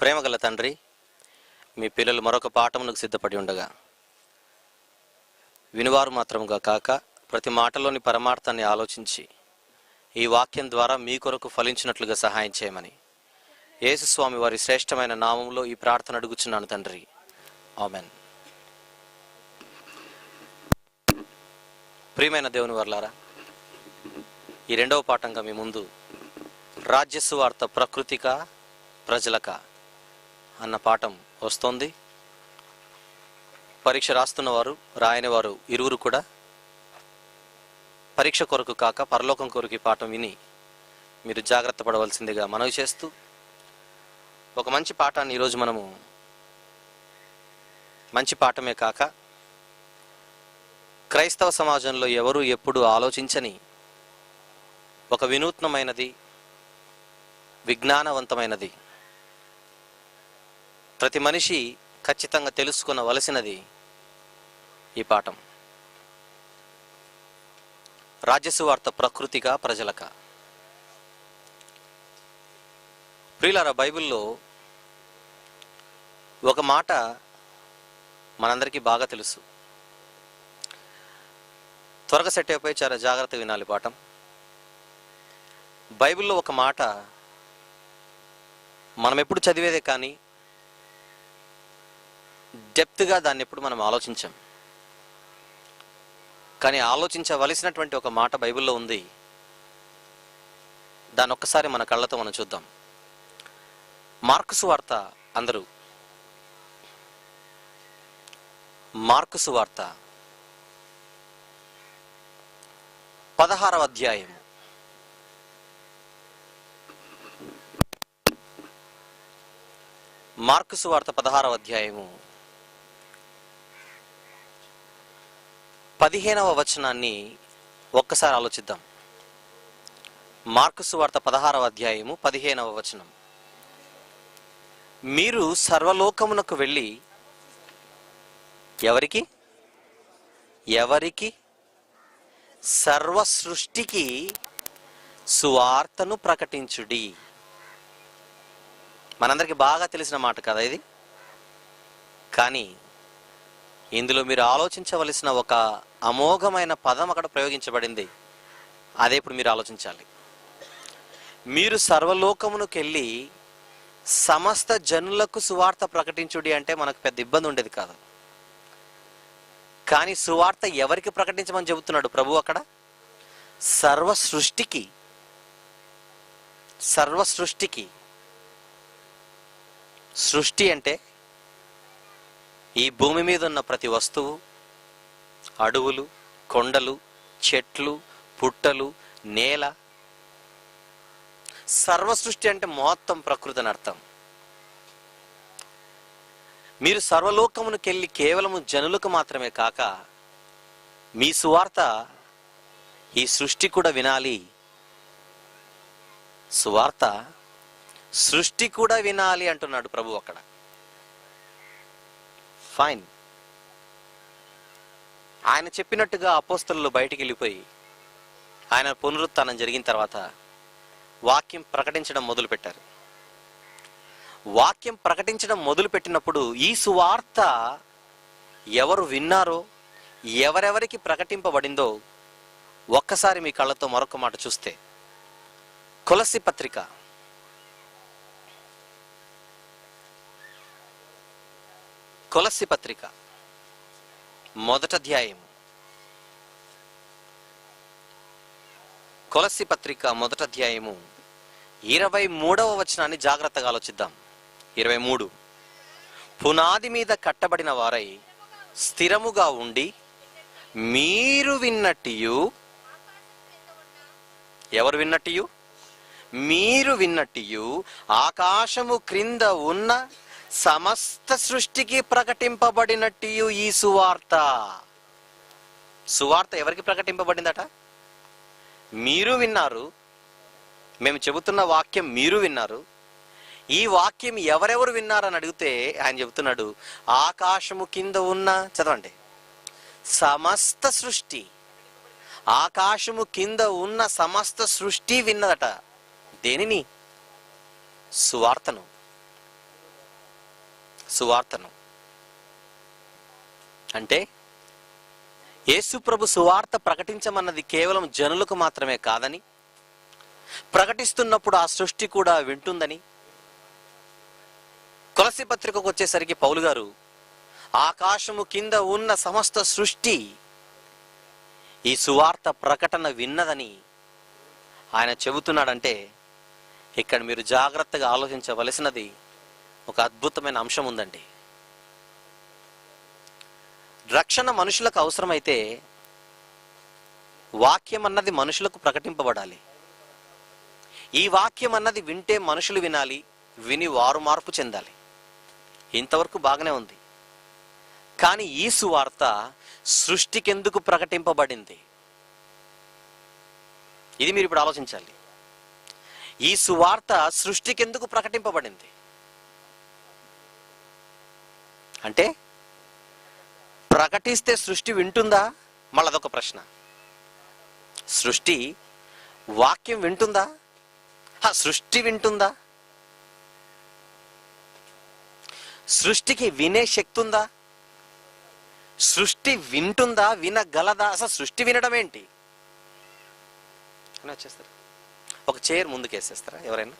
ప్రేమగల తండ్రి, మీ పిల్లలు మరొక పాఠమునకు సిద్ధపడి ఉండగా వినువారు మాత్రముగా కాక ప్రతి మాటలోని పరమార్థాన్ని ఆలోచించి ఈ వాక్యం ద్వారా మీ కొరకు ఫలించినట్లుగా సహాయం చేయమని యేసుస్వామి వారి శ్రేష్టమైన నామంలో ఈ ప్రార్థన అడుగుచున్నాను తండ్రి, ఆమెన్. ప్రియమైన దేవుని వర్లారా, ఈ రెండవ పాఠంగా మీ ముందు రాజ్యసువార్త ప్రకృతిక ప్రజలక అన్న పాఠం వస్తోంది. పరీక్ష రాస్తున్నవారు రాయనివారు ఇరువురు కూడా పరీక్ష కొరకు కాక పరలోకం కొరకు ఈ పాఠం విని మీరు జాగ్రత్త పడవలసిందిగా మనవి చేస్తూ, ఒక మంచి పాఠాన్ని ఈరోజు మనము మంచి పాఠమే కాక క్రైస్తవ సమాజంలో ఎవరు ఎప్పుడు ఆలోచించని ఒక వినూత్నమైనది, విజ్ఞానవంతమైనది, ప్రతి మనిషి ఖచ్చితంగా తెలుసుకొనవలసినది ఈ పాఠం. రాజ్యసువార్త ప్రకృతిక ప్రజలక. ప్రియులారా, బైబిల్లో ఒక మాట మనందరికీ బాగా తెలుసు. త్వరగా సెట్ అయిపోయి చాలా జాగ్రత్తగా వినాలి పాఠం. బైబిల్లో ఒక మాట మనం ఎప్పుడు చదివేదే కానీ డెప్త్గా దాన్ని ఎప్పుడు మనం ఆలోచించాం. కానీ ఆలోచించవలసినటువంటి ఒక మాట బైబిల్లో ఉంది. దాన్ని ఒక్కసారి మన కళ్ళతో మనం చూద్దాం. మార్కు సువార్త, అందరూ మార్కు సువార్త 16వ అధ్యాయము. మార్కు సువార్త 16వ అధ్యాయము 15వ వచనాన్ని ఒక్కసారి ఆలోచిద్దాం. మార్కు సువార్త 16వ అధ్యాయము 15వ వచనం. మీరు సర్వలోకమునకు వెళ్ళి ఎవరికి సర్వ సృష్టికి సువార్తను ప్రకటించుడి. మనందరికీ బాగా తెలిసిన మాట కదా ఇది. కానీ ఇందులో మీరు ఆలోచించవలసిన ఒక అమోఘమైన పదం అక్కడ ప్రయోగించబడింది. అదే ఇప్పుడు మీరు ఆలోచించాలి. మీరు సర్వలోకమునకు వెళ్ళి సమస్త జనులకు సువార్త ప్రకటించుడి అంటే మనకు పెద్ద ఇబ్బంది ఉండేది కాదు. కానీ సువార్త ఎవరికి ప్రకటించమని చెబుతున్నాడు ప్రభు అక్కడ? సర్వ సృష్టికి. సృష్టి అంటే ఈ భూమి మీద ఉన్న ప్రతి వస్తువు, అడవులు, కొండలు, చెట్లు, పుట్టలు, నేల, సర్వ సృష్టి అంటే మొత్తం ప్రకృతి అని అర్థం. మీరు సర్వలోకమునకు వెళ్ళి కేవలము జనులకు మాత్రమే కాక మీ సువార్త ఈ సృష్టి కూడా వినాలి. సువార్త సృష్టి కూడా వినాలి అంటున్నాడు ప్రభు అక్కడ. ఫైన్. ఆయన చెప్పినట్టుగా అపోస్తలులు బయటికి వెళ్ళిపోయి ఆయన పునరుత్థానం జరిగిన తర్వాత వాక్యం ప్రకటించడం మొదలుపెట్టారు. వాక్యం ప్రకటించడం మొదలుపెట్టినప్పుడు ఈ సువార్త ఎవరు విన్నారో, ఎవరెవరికి ప్రకటింపబడిందో ఒక్కసారి మీ కళ్ళతో మరొక మాట చూస్తే, కొలస్సీ పత్రిక మొదటి అధ్యాయము. కొలస్సీ పత్రిక మొదటి అధ్యాయము 23వ వచనాన్ని జాగ్రత్తగా ఆలోచిద్దాం. 23. పునాది మీద కట్టబడిన వారై స్థిరముగా ఉండి మీరు విన్నట్టియు. ఎవరు విన్నట్టియు? మీరు విన్నట్టియు ఆకాశము క్రింద ఉన్న సమస్త సృష్టికి ప్రకటింపబడినట్టు ఈ సువార్త. సువార్త ఎవరికి ప్రకటింపబడిందట? మీరు విన్నారు. మేము చెబుతున్న వాక్యం మీరు విన్నారు. ఈ వాక్యం ఎవరెవరు విన్నారని అడిగితే ఆయన చెబుతున్నాడు, ఆకాశము కింద ఉన్న, చదవండి, సమస్త సృష్టి. ఆకాశము కింద ఉన్న సమస్త సృష్టి విన్నదట. దేనిని? సువార్తను. సువార్తను. అంటే యేసు ప్రభు సువార్త ప్రకటించమన్నది కేవలం జనులకు మాత్రమే కాదని, ప్రకటిస్తున్నప్పుడు ఆ సృష్టి కూడా వింటుందని. కొలస్సీ పత్రికకు వచ్చేసరికి పౌలు గారు ఆకాశము కింద ఉన్న సమస్త సృష్టి ఈ సువార్త ప్రకటన విన్నదని ఆయన చెబుతున్నాడంటే, ఇక్కడ మీరు జాగ్రత్తగా ఆలోచించవలసినది ఒక అద్భుతమైన అంశం ఉందండి. రక్షణ మనుషులకు అవసరమైతే వాక్యం అన్నది మనుషులకు ప్రకటింపబడాలి. ఈ వాక్యం అన్నది వింటే మనుషులు వినాలి, విని వారు మార్పు చెందాలి. ఇంతవరకు బాగానే ఉంది. కానీ ఈ సువార్త సృష్టికెందుకు ప్రకటింపబడింది? ఇది మీరు ఇప్పుడు ఆలోచించాలి. ఈ సువార్త సృష్టికెందుకు ప్రకటింపబడింది అంటే, ప్రకటిస్తే సృష్టి వింటుందా? మళ్ళదొక ప్రశ్న. సృష్టి వాక్యం వింటుందా? సృష్టి వింటుందా? సృష్టికి వినే శక్తి ఉందా? సృష్టి వింటుందా? వినగలదా? అసలు సృష్టి వినడం ఏంటి అని వచ్చేస్తారు. ఒక చైర్ ముందుకు వేసేస్తారా ఎవరైనా?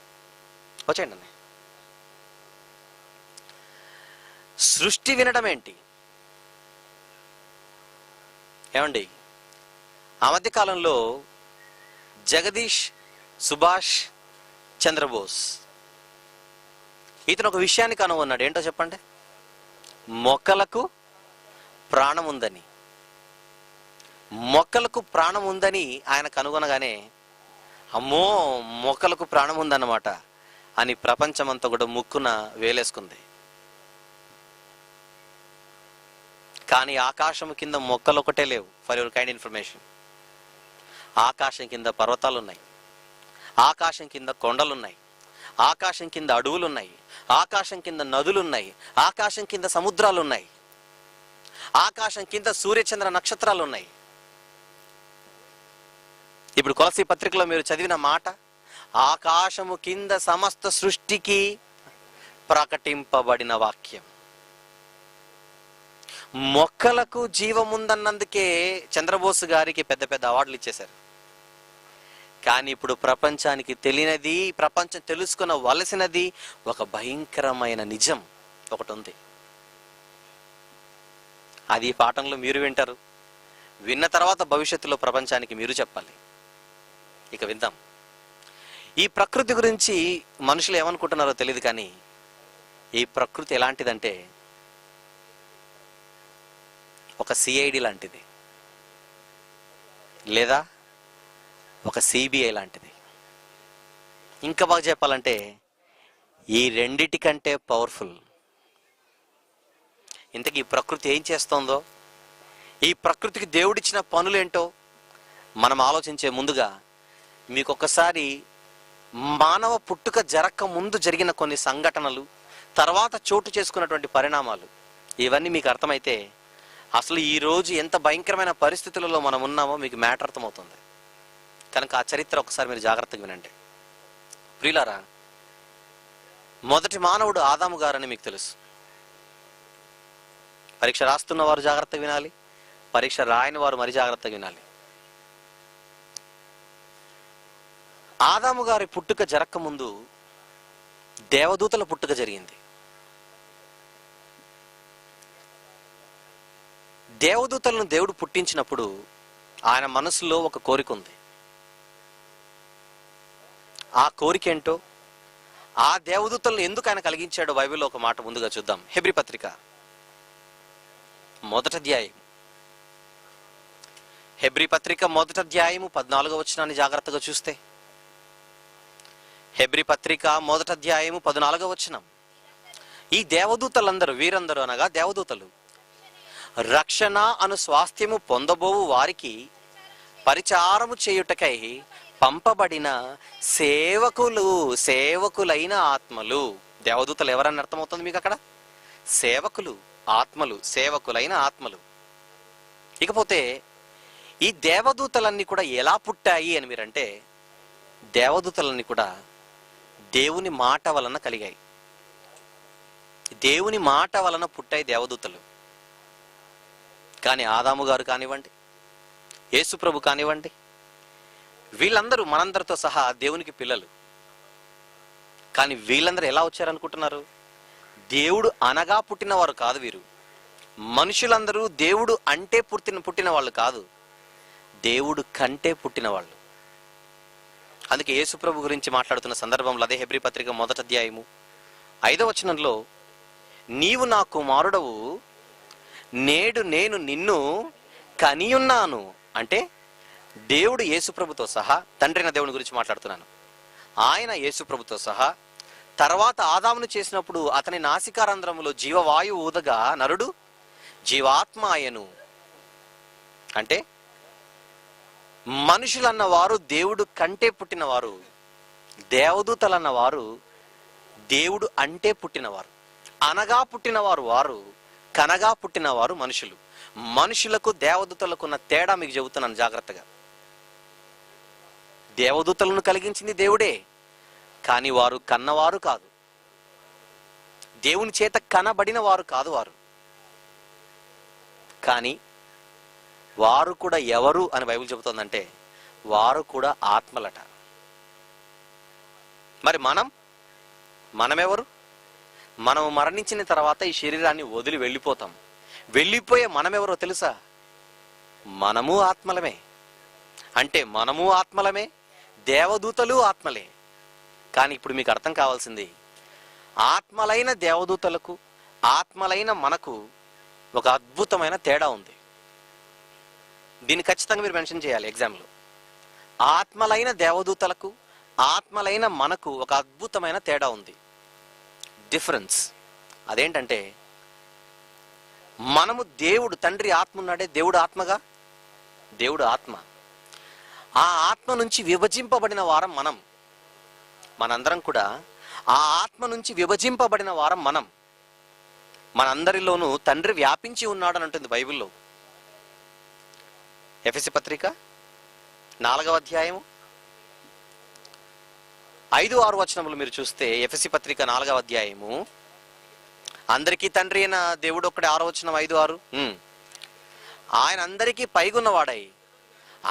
వచ్చేయండి అన్న. సృష్టి వినడం ఏంటి? ఏమండి, ఆ మధ్య కాలంలో జగదీష్ సుభాష్ చంద్రబోస్ ఇతను ఒక విషయాన్ని కనుగొన్నాడు. ఏంటో చెప్పండి. మొక్కలకు ప్రాణం ఉందని. మొక్కలకు ప్రాణం ఉందని ఆయన కనుగొనగానే, అమ్మో మొక్కలకు ప్రాణం ఉందన్నమాట అని ప్రపంచమంతా కూడా ముక్కున వేలేసుకుంది. కానీ ఆకాశం కింద మొక్కలు ఒకటే లేవు. ఫర్ యువర్ కైండ్ ఇన్ఫర్మేషన్, ఆకాశం కింద పర్వతాలు ఉన్నాయి, ఆకాశం కింద కొండలున్నాయి, ఆకాశం కింద అడవులున్నాయి, ఆకాశం కింద నదులున్నాయి, ఆకాశం కింద సముద్రాలున్నాయి, ఆకాశం కింద సూర్యచంద్ర నక్షత్రాలు ఉన్నాయి. ఇప్పుడు కొలస్సీ పత్రికలో మీరు చదివిన మాట, ఆకాశము కింద సమస్త సృష్టికి ప్రకటింపబడిన వాక్యం. మొక్కలకు జీవముందన్నందుకే చంద్రబోస్ గారికి పెద్ద పెద్ద అవార్డులు ఇచ్చేశారు. కానీ ఇప్పుడు ప్రపంచానికి తెలియనిది, ప్రపంచం తెలుసుకొనవలసినది ఒక భయంకరమైన నిజం ఒకటి ఉంది. అది ఈ పాఠంలో మీరు వింటారు. విన్న తర్వాత భవిష్యత్తులో ప్రపంచానికి మీరు చెప్పాలి. ఇక విందాం. ఈ ప్రకృతి గురించి మనుషులు ఏమనుకుంటున్నారో తెలియదు, కానీ ఈ ప్రకృతి ఎలాంటిదంటే ఒక సిఐడి లాంటిది, లేదా ఒక సిబిఐ లాంటిది. ఇంకా బాగా చెప్పాలంటే ఈ రెండిటికంటే పవర్ఫుల్. ఇంతకీ ఈ ప్రకృతి ఏం చేస్తోందో, ఈ ప్రకృతికి దేవుడిచ్చిన పనులేంటో మనం ఆలోచించే ముందుగా మీకు ఒకసారి మానవ పుట్టుక జరక్క ముందు జరిగిన కొన్ని సంఘటనలు, తర్వాత చోటు చేసుకున్నటువంటి పరిణామాలు, ఇవన్నీ మీకు అర్థమైతే అసలు ఈరోజు ఎంత భయంకరమైన పరిస్థితులలో మనం ఉన్నామో మీకు మ్యాటర్ అర్థమవుతుంది. కనుక ఆ చరిత్ర ఒకసారి మీరు జాగ్రత్తగా వినండి. ప్రియులారా, మొదటి మానవుడు ఆదాము గారని మీకు తెలుసు. పరీక్ష రాస్తున్న వారు జాగ్రత్తగా వినాలి, పరీక్ష రాయని వారు మరి జాగ్రత్తగా వినాలి. ఆదాము గారి పుట్టుక జరక్క ముందు దేవదూతల పుట్టుక జరిగింది. దేవదూతలను దేవుడు పుట్టించినప్పుడు ఆయన మనసులో ఒక కోరిక ఉంది. ఆ కోరిక ఏంటో, ఆ దేవదూతలను ఎందుకు ఆయన కలిగించాడో బైబిల్లో ఒక మాట ముందుగా చూద్దాం. హెబ్రీ పత్రిక 1వ అధ్యాయం, హెబ్రీ పత్రిక 1వ అధ్యాయము 14వ వచనాన్ని జాగ్రత్తగా చూస్తే, హెబ్రీ పత్రిక 1వ అధ్యాయము 14వ వచనం, ఈ దేవదూతలందరూ, వీరందరూ అనగా దేవదూతలు, రక్షణ అను స్వాస్థ్యము పొందబోవు వారికి పరిచారము చేయుటకై పంపబడిన సేవకులు, సేవకులైన ఆత్మలు. దేవదూతలు ఎవరని అర్థమవుతుంది మీకు అక్కడ? సేవకులు, ఆత్మలు, సేవకులైన ఆత్మలు. ఇకపోతే ఈ దేవదూతలన్నీ కూడా ఎలా పుట్టాయి అని మీరంటే, దేవదూతలన్నీ కూడా దేవుని మాట వలన కలిగాయి. దేవుని మాట వలన పుట్టాయి దేవదూతలు. కానీ ఆదాము గారు కానివ్వండి, యేసు ప్రభు కానివ్వండి, వీళ్ళందరూ మనందరితో సహా దేవునికి పిల్లలు. కానీ వీళ్ళందరూ ఎలా వచ్చారనుకుంటున్నారు? దేవుడు అనగా పుట్టినవారు కాదు వీరు. మనుషులందరూ దేవుడు అంటే పుట్టిన వాళ్ళు కాదు, దేవుడు కంటే పుట్టిన వాళ్ళు. అందుకే యేసు ప్రభు గురించి మాట్లాడుతున్న సందర్భంలో అదే హెబ్రీ పత్రిక 1వ అధ్యాయము 5వ వచనంలో, నీవు నా కుమారుడవు, నేడు నేను నిన్ను కనియున్నాను అంటే దేవుడు యేసు ప్రభుతో సహా, తండ్రి అయిన దేవుని గురించి మాట్లాడుతున్నాను, ఆయన యేసు ప్రభుతో సహా తర్వాత ఆదామును చేసినప్పుడు అతని నాసికారంధ్రములో జీవవాయువు ఊదగా నరుడు జీవాత్మ ఆయను. అంటే మనుషులన్నవారు దేవుడు కంటే పుట్టినవారు, దేవదూతలన్నవారు దేవుడు అంటే పుట్టినవారు. అనగా పుట్టినవారు వారు, కనగా పుట్టినవారు మనుషులు. మనుషులకు దేవదూతలకు ఉన్న తేడా మీకు చెబుతున్నాను జాగ్రత్తగా. దేవదూతలను కలిగించింది దేవుడే, కానీ వారు కన్నవారు కాదు, దేవుని చేత కనబడిన వారు కాదు వారు. కానీ వారు కూడా ఎవరు అని బైబిల్ చెబుతోందంటే వారు కూడా ఆత్మలట. మరి మనమెవరు? మనం మరణించిన తర్వాత ఈ శరీరాన్ని వదిలి వెళ్ళిపోతాం. వెళ్ళిపోయే మనమెవరో తెలుసా? మనము ఆత్మలమే. అంటే మనము ఆత్మలమే, దేవదూతలు ఆత్మలే. కానీ ఇప్పుడు మీకు అర్థం కావాల్సింది, ఆత్మలైన దేవదూతలకు ఆత్మలైన మనకు ఒక అద్భుతమైన తేడా ఉంది. దీన్ని ఖచ్చితంగా మీరు మెన్షన్ చేయాలి ఎగ్జామ్లో. ఆత్మలైన దేవదూతలకు ఆత్మలైన మనకు ఒక అద్భుతమైన తేడా ఉంది, డిఫరెన్స్. అదేంటంటే, మనము దేవుడు తండ్రి ఆత్మ ఉన్నాడే, దేవుడు ఆత్మగా, దేవుడు ఆత్మ. ఆ ఆత్మ నుంచి విభజింపబడిన వారం మనందరం కూడా ఆ ఆత్మ నుంచి విభజింపబడిన వారం మనం. మనందరిలోనూ తండ్రి వ్యాపించి ఉన్నాడు అని అంటుంది బైబిల్లో. ఎఫెసీ పత్రిక 4వ అధ్యాయము 5-6 వచనములు మీరు చూస్తే, ఎఫెసీ పత్రిక 4వ అధ్యాయము, అందరికీ తండ్రి అయిన దేవుడు ఒక్కడే. 6వ వచనం 5-6, ఆయన అందరికీ పైగున్నవాడై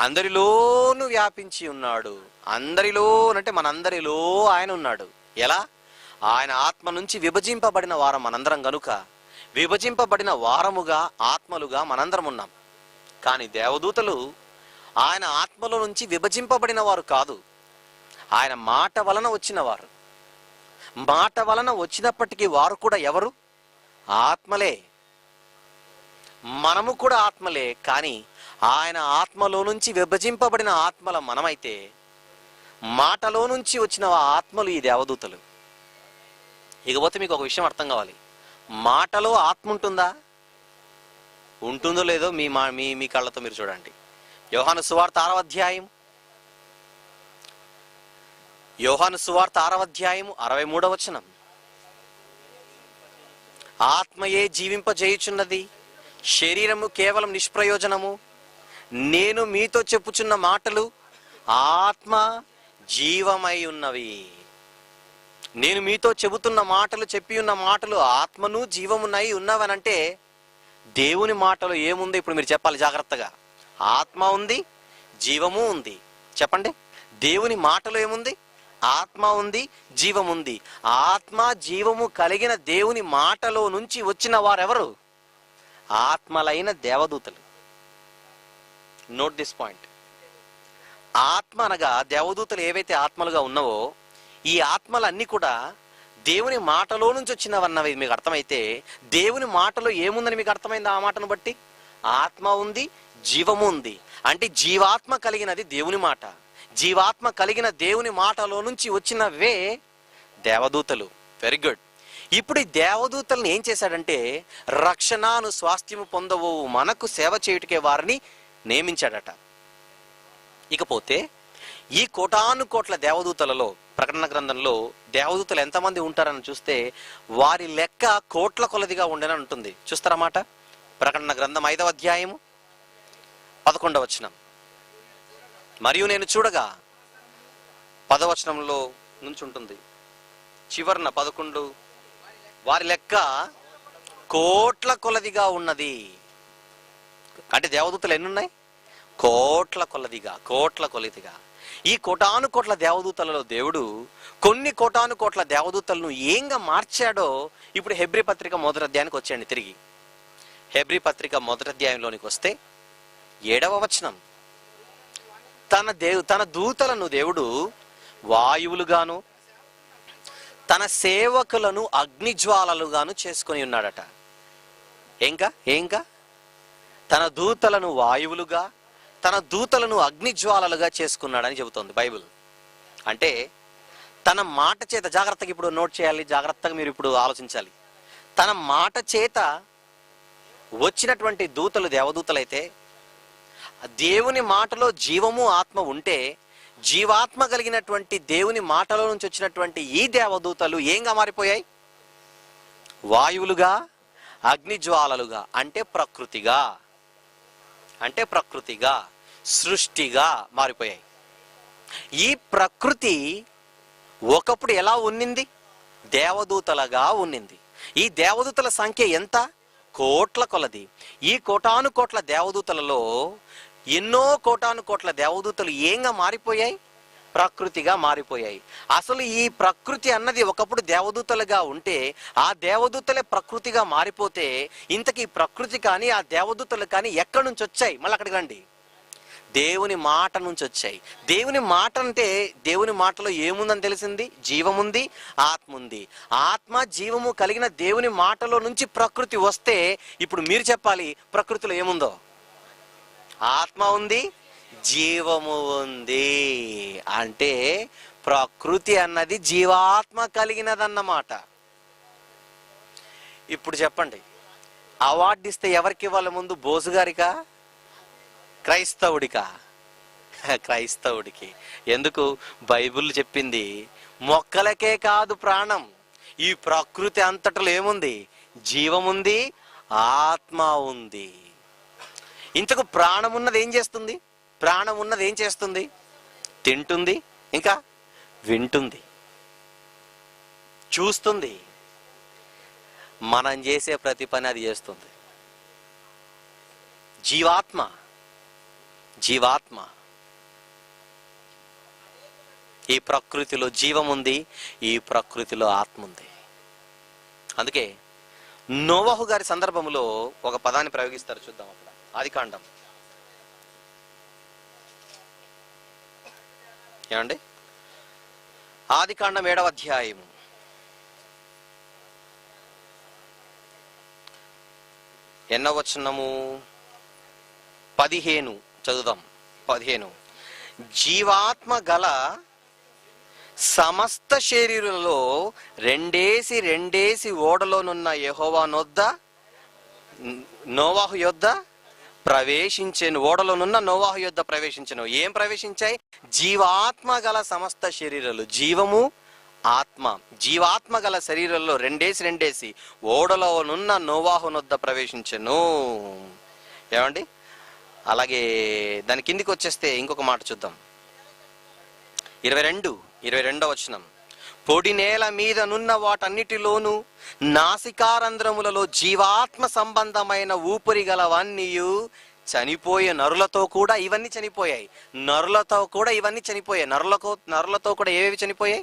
అందరిలోనూ వ్యాపించి ఉన్నాడు. అందరిలో అంటే మనందరిలో ఆయన ఉన్నాడు. ఎలా? ఆయన ఆత్మ నుంచి విభజింపబడిన వారం మనందరం గనుక, విభజింపబడిన వారముగా ఆత్మలుగా మనందరం ఉన్నాం. కానీ దేవదూతలు ఆయన ఆత్మలో నుంచి విభజింపబడిన వారు కాదు, ఆయన మాట వలన వచ్చిన వారు. మాట వలన వచ్చినప్పటికీ వారు కూడా ఎవరు? ఆత్మలే. మనము కూడా ఆత్మలే, కానీ ఆయన ఆత్మలో నుంచి విభజింపబడిన ఆత్మల మనమైతే, మాటలో నుంచి వచ్చిన ఆత్మలు ఈ దేవదూతలు. ఇకపోతే మీకు ఒక విషయం అర్థం కావాలి, మాటలో ఆత్మ ఉంటుందా? ఉంటుందో లేదో మీ కళ్ళతో మీరు చూడండి. యోహాను సువార్త 6వ అధ్యాయం, యోహాను సువార్త 6వ అధ్యాయము 63వ వచనం, ఆత్మయే జీవింపజేయుచున్నది, శరీరము కేవలం నిష్ప్రయోజనము. నేను మీతో చెప్పుచున్న మాటలు ఆత్మ జీవమై ఉన్నవి. నేను మీతో చెబుతున్న మాటలు, చెప్పి ఉన్న మాటలు ఆత్మను జీవమున్నాయి ఉన్నవనంటే, దేవుని మాటలో ఏముంది ఇప్పుడు మీరు చెప్పాలి జాగ్రత్తగా. ఆత్మ ఉంది, జీవము ఉంది. చెప్పండి, దేవుని మాటలో ఏముంది? ఆత్మ ఉంది, జీవం ఉంది. ఆత్మ జీవము కలిగిన దేవుని మాటలో నుంచి వచ్చిన వారెవరు? ఆత్మలైన దేవదూతలు. Note this point. ఆత్మ అనగా దేవదూతలు ఏవైతే ఆత్మలుగా ఉన్నావో, ఈ ఆత్మలన్నీ కూడా దేవుని మాటలో నుంచి వచ్చినవన్నవి మీకు అర్థమైతే, దేవుని మాటలో ఏముందని మీకు అర్థమైంది? ఆ మాటను బట్టి ఆత్మ ఉంది, జీవము ఉంది. అంటే జీవాత్మ కలిగినది దేవుని మాట. జీవాత్మ కలిగిన దేవుని మాటలో నుంచి వచ్చినవే దేవదూతలు. Very good. ఇప్పుడు ఈ దేవదూతలను ఏం చేశాడంటే, రక్షణను స్వాస్థ్యము పొందవు మనకు సేవ చేయుటకే వారిని నియమించాడట. ఇకపోతే ఈ కోటాను కోట్ల దేవదూతలలో, ప్రకటన గ్రంథంలో దేవదూతలు ఎంతమంది ఉంటారని చూస్తే, వారి లెక్క కోట్ల కొలదిగా ఉండేనని ఉంటుంది. చూస్తారన్నమాట. ప్రకటన గ్రంథం 5వ అధ్యాయము 11వ వచనం. మరియు నేను చూడగా 10వ వచనంలో నుంచి ఉంటుంది, చివరన 11 వారి లెక్క కోట్ల కొలదిగా ఉన్నది. అంటే దేవదూతలు ఎన్ని ఉన్నాయి? కోట్ల కొలదిగా. ఈ కోటాను కోట్ల దేవదూతలలో దేవుడు కొన్ని కోటాను కోట్ల దేవదూతలను ఏంగా మార్చాడో ఇప్పుడు హెబ్రీ పత్రిక మొదటి అధ్యాయానికి వచ్చేయండి. తిరిగి హెబ్రీ పత్రిక మొదటి అధ్యాయంలోనికి వస్తే 7వ వచనం, తన దూతలను దేవుడు వాయువులుగాను తన సేవకులను అగ్నిజ్వాలలుగాను చేసుకొని ఉన్నాడట. ఏంకా తన దూతలను వాయువులుగా తన దూతలను అగ్నిజ్వాలలుగా చేసుకున్నాడని చెబుతోంది బైబిల్. అంటే తన మాట చేత, జాగ్రత్తగా ఇప్పుడు నోట్ చేయాలి, జాగ్రత్తగా మీరు ఇప్పుడు ఆలోచించాలి. తన మాట చేత వచ్చినటువంటి దూతలు దేవదూతలైతే, దేవుని మాటలో జీవము ఆత్మ ఉంటే, జీవాత్మ కలిగినటువంటి దేవుని మాటలో నుంచి వచ్చినటువంటి ఈ దేవదూతలు ఏంగా మారిపోయాయి? వాయువులుగా, అగ్నిజ్వాలలుగా, అంటే ప్రకృతిగా, సృష్టిగా మారిపోయాయి. ఈ ప్రకృతి ఒకప్పుడు ఎలా ఉన్నింది? దేవదూతలుగా ఉన్నింది. ఈ దేవదూతల సంఖ్య ఎంత? కోట్ల కొలది. ఈ కోటాను కోట్ల దేవదూతలలో ఎన్నో కోటాను కోట్ల దేవదూతలు ఏంగా మారిపోయాయి? ప్రకృతిగా మారిపోయాయి. అసలు ఈ ప్రకృతి అన్నది ఒకప్పుడు దేవదూతలుగా ఉంటే, ఆ దేవదూతలే ప్రకృతిగా మారిపోతే, ఇంతకీ ప్రకృతి కానీ ఆ దేవదూతలు కానీ ఎక్కడి నుంచి వచ్చాయి? మళ్ళీ అక్కడికి రండి. దేవుని మాట నుంచి వచ్చాయి. దేవుని మాట అంటే దేవుని మాటలో ఏముందని తెలిసింది? జీవముంది, ఆత్మ ఉంది. ఆత్మ జీవము కలిగిన దేవుని మాటలో నుంచి ప్రకృతి వస్తే, ఇప్పుడు మీరు చెప్పాలి ప్రకృతిలో ఏముందో? ఆత్మ ఉంది, జీవము ఉంది. అంటే ప్రకృతి అన్నది జీవాత్మ కలిగినదన్నమాట. ఇప్పుడు చెప్పండి, అవార్డు ఇస్తే ఎవరికి ఇవ్వాలి ముందు? బోసు గారికా, క్రైస్తవుడికా? క్రైస్తవుడికి. ఎందుకు? బైబిల్ చెప్పింది మొక్కలకే కాదు ప్రాణం, ఈ ప్రకృతి అంతటలో ఏముంది? జీవముంది, ఆత్మ ఉంది. ఇంతకు ప్రాణం ఉన్నది ఏం చేస్తుంది? ప్రాణం ఉన్నది ఏం చేస్తుంది? తింటుంది, ఇంకా వింటుంది, చూస్తుంది. మనం చేసే ప్రతి పని అది చేస్తుంది. జీవాత్మ. ఈ ప్రకృతిలో జీవం ఉంది, ఈ ప్రకృతిలో ఆత్మ ఉంది. అందుకే నోవహు గారి సందర్భంలో ఒక పదాన్ని ప్రయోగిస్తారు, చూద్దాం. అక్కడ ఆదికాండం ఏమండి? ఆదికాండం 7వ అధ్యాయము 8వ వచనము 15 చదువుదాం. 15, జీవాత్మ గల సమస్త శరీరులలో రెండేసి ఓడలోనున్న యెహోవా నోవాహు యొద్ద ప్రవేశించెను. ఓడలోనున్న నోవాహు యొద్ద ప్రవేశించెను. ఏం ప్రవేశించాయి? జీవాత్మ గల సమస్త శరీరాలు, జీవము, ఆత్మ. జీవాత్మ గల శరీరంలో రెండేసి ఓడలోనున్న నోవాహు నొద్ద ప్రవేశించెను. ఏమండి? అలాగే దాని కిందికి వచ్చేస్తే ఇంకొక మాట చూద్దాం. 22వ వచనం, పొడి నేల మీద నున్న వాటన్నిటిలోను నాసికారంధ్రములలో జీవాత్మ సంబంధమైన ఊపిరి గలవన్నీయు చనిపోయే. నరులతో కూడా ఇవన్నీ చనిపోయాయి. నరులతో కూడా ఏవేవి చనిపోయాయి?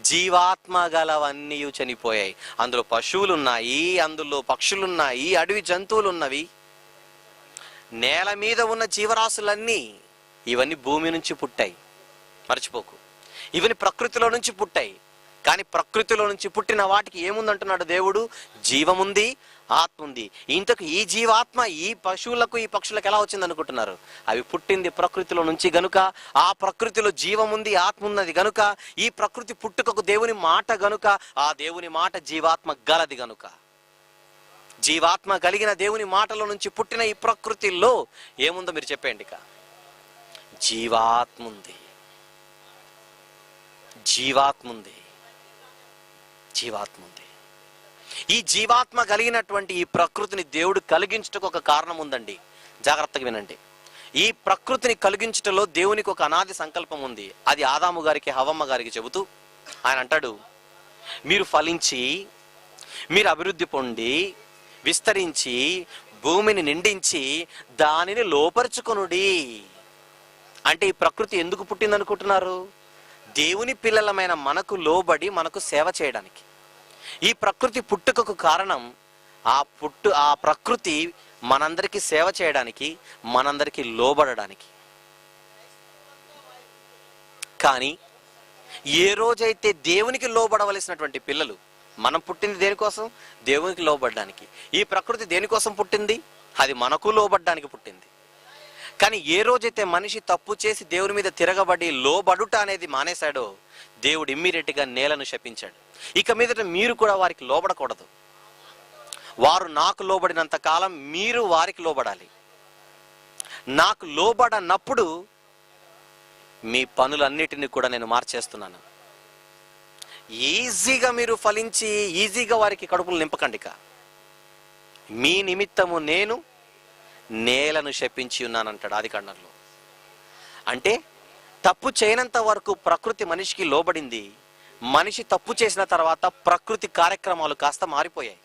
జీవాత్మ గలవన్నీ చనిపోయాయి. అందులో పశువులున్నాయి, అందులో పక్షులున్నాయి, అడవి జంతువులు ఉన్నవి. నేల మీద ఉన్న జీవరాశులన్నీ ఇవన్నీ భూమి నుంచి పుట్టాయి, మర్చిపోకు. ఇవన్నీ ప్రకృతిలో నుంచి పుట్టాయి. కానీ ప్రకృతిలో నుంచి పుట్టిన వాటికి ఏముందంటున్నాడు దేవుడు? జీవముంది, ఆత్మ ఉంది. ఇంతకు ఈ జీవాత్మ ఈ పశువులకు, ఈ పక్షులకు ఎలా వచ్చింది అనుకుంటున్నారు? అవి పుట్టింది ప్రకృతిలో నుంచి గనుక, ఆ ప్రకృతిలో జీవముంది, ఆత్మ ఉన్నది గనుక, ఈ ప్రకృతి పుట్టుకకు దేవుని మాట గనుక, ఆ దేవుని మాట జీవాత్మ గలది గనుక, జీవాత్మ కలిగిన దేవుని మాటలో నుంచి పుట్టిన ఈ ప్రకృతిలో ఏముందో మీరు చెప్పండి. ఇక జీవాత్మ ఉంది. ఈ జీవాత్మ కలిగినటువంటి ఈ ప్రకృతిని దేవుడు కలిగించుటకు ఒక కారణం ఉందండి. జాగ్రత్తగా వినండి. ఈ ప్రకృతిని కలిగించుటలో దేవునికి ఒక అనాది సంకల్పం ఉంది. అది ఆదాము గారికి, హవ్వమ్మ గారికి చెబుతూ ఆయన అంటాడు, మీరు ఫలించి మీరు అభివృద్ధి పొంది విస్తరించి భూమిని నిండించి దానిని లోపరుచుకొనుడి. అంటే ఈ ప్రకృతి ఎందుకు పుట్టిందనుకుంటున్నారు? దేవుని పిల్లలమైన మనకు లోబడి మనకు సేవ చేయడానికి. ఈ ప్రకృతి పుట్టుకకు కారణం ఆ ప్రకృతి మనందరికీ సేవ చేయడానికి, మనందరికీ లోబడడానికి. కానీ ఏ రోజైతే దేవునికి లోబడవలసినటువంటి పిల్లలు, మనం పుట్టింది దేనికోసం? దేవునికి లోబడడానికి. ఈ ప్రకృతి దేనికోసం పుట్టింది? అది మనకు లోబడడానికి పుట్టింది. కానీ ఏ రోజైతే మనిషి తప్పు చేసి దేవుని మీద తిరగబడి లోబడుట అనేది మానేశాడో, దేవుడు ఇమ్మీడియట్గా నేలను శపించాడు. ఇక మీదట మీరు కూడా వారికి లోబడకూడదు. వారు నాకు లోబడినంత కాలం మీరు వారికి లోబడాలి. నాకు లోబడనప్పుడు మీ పనులన్నిటిని కూడా నేను మార్చేస్తున్నాను. ఈజీగా మీరు ఫలించి ఈజీగా వారికి కడుపులు నింపకండి. మీ నిమిత్తము నేను నేలను శపించి ఉన్నానంటాడు ఆదికాండంలో. అంటే తప్పు చేయనంత వరకు ప్రకృతి మనిషికి లోబడింది. మనిషి తప్పు చేసిన తర్వాత ప్రకృతి కార్యక్రమాలు కాస్త మారిపోయాయి.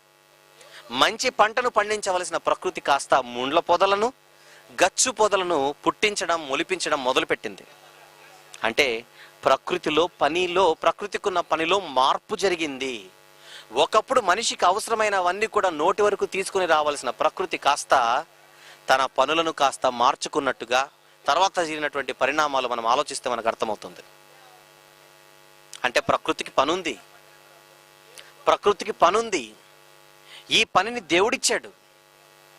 మంచి పంటను పండించవలసిన ప్రకృతి కాస్త ముండ్ల పొదలను, గచ్చు పొదలను పుట్టించడం, మొలిపించడం మొదలుపెట్టింది. అంటే ప్రకృతికున్న పనిలో మార్పు జరిగింది. ఒకప్పుడు మనిషికి అవసరమైనవన్నీ కూడా నోటి వరకు తీసుకుని రావాల్సిన ప్రకృతి కాస్త తన పనులను కాస్త మార్చుకున్నట్టుగా తర్వాత జరిగినటువంటి పరిణామాలు మనం ఆలోచిస్తే మనకు అర్థమవుతుంది. అంటే ప్రకృతికి పనుంది. ఈ పనిని దేవుడిచ్చాడు.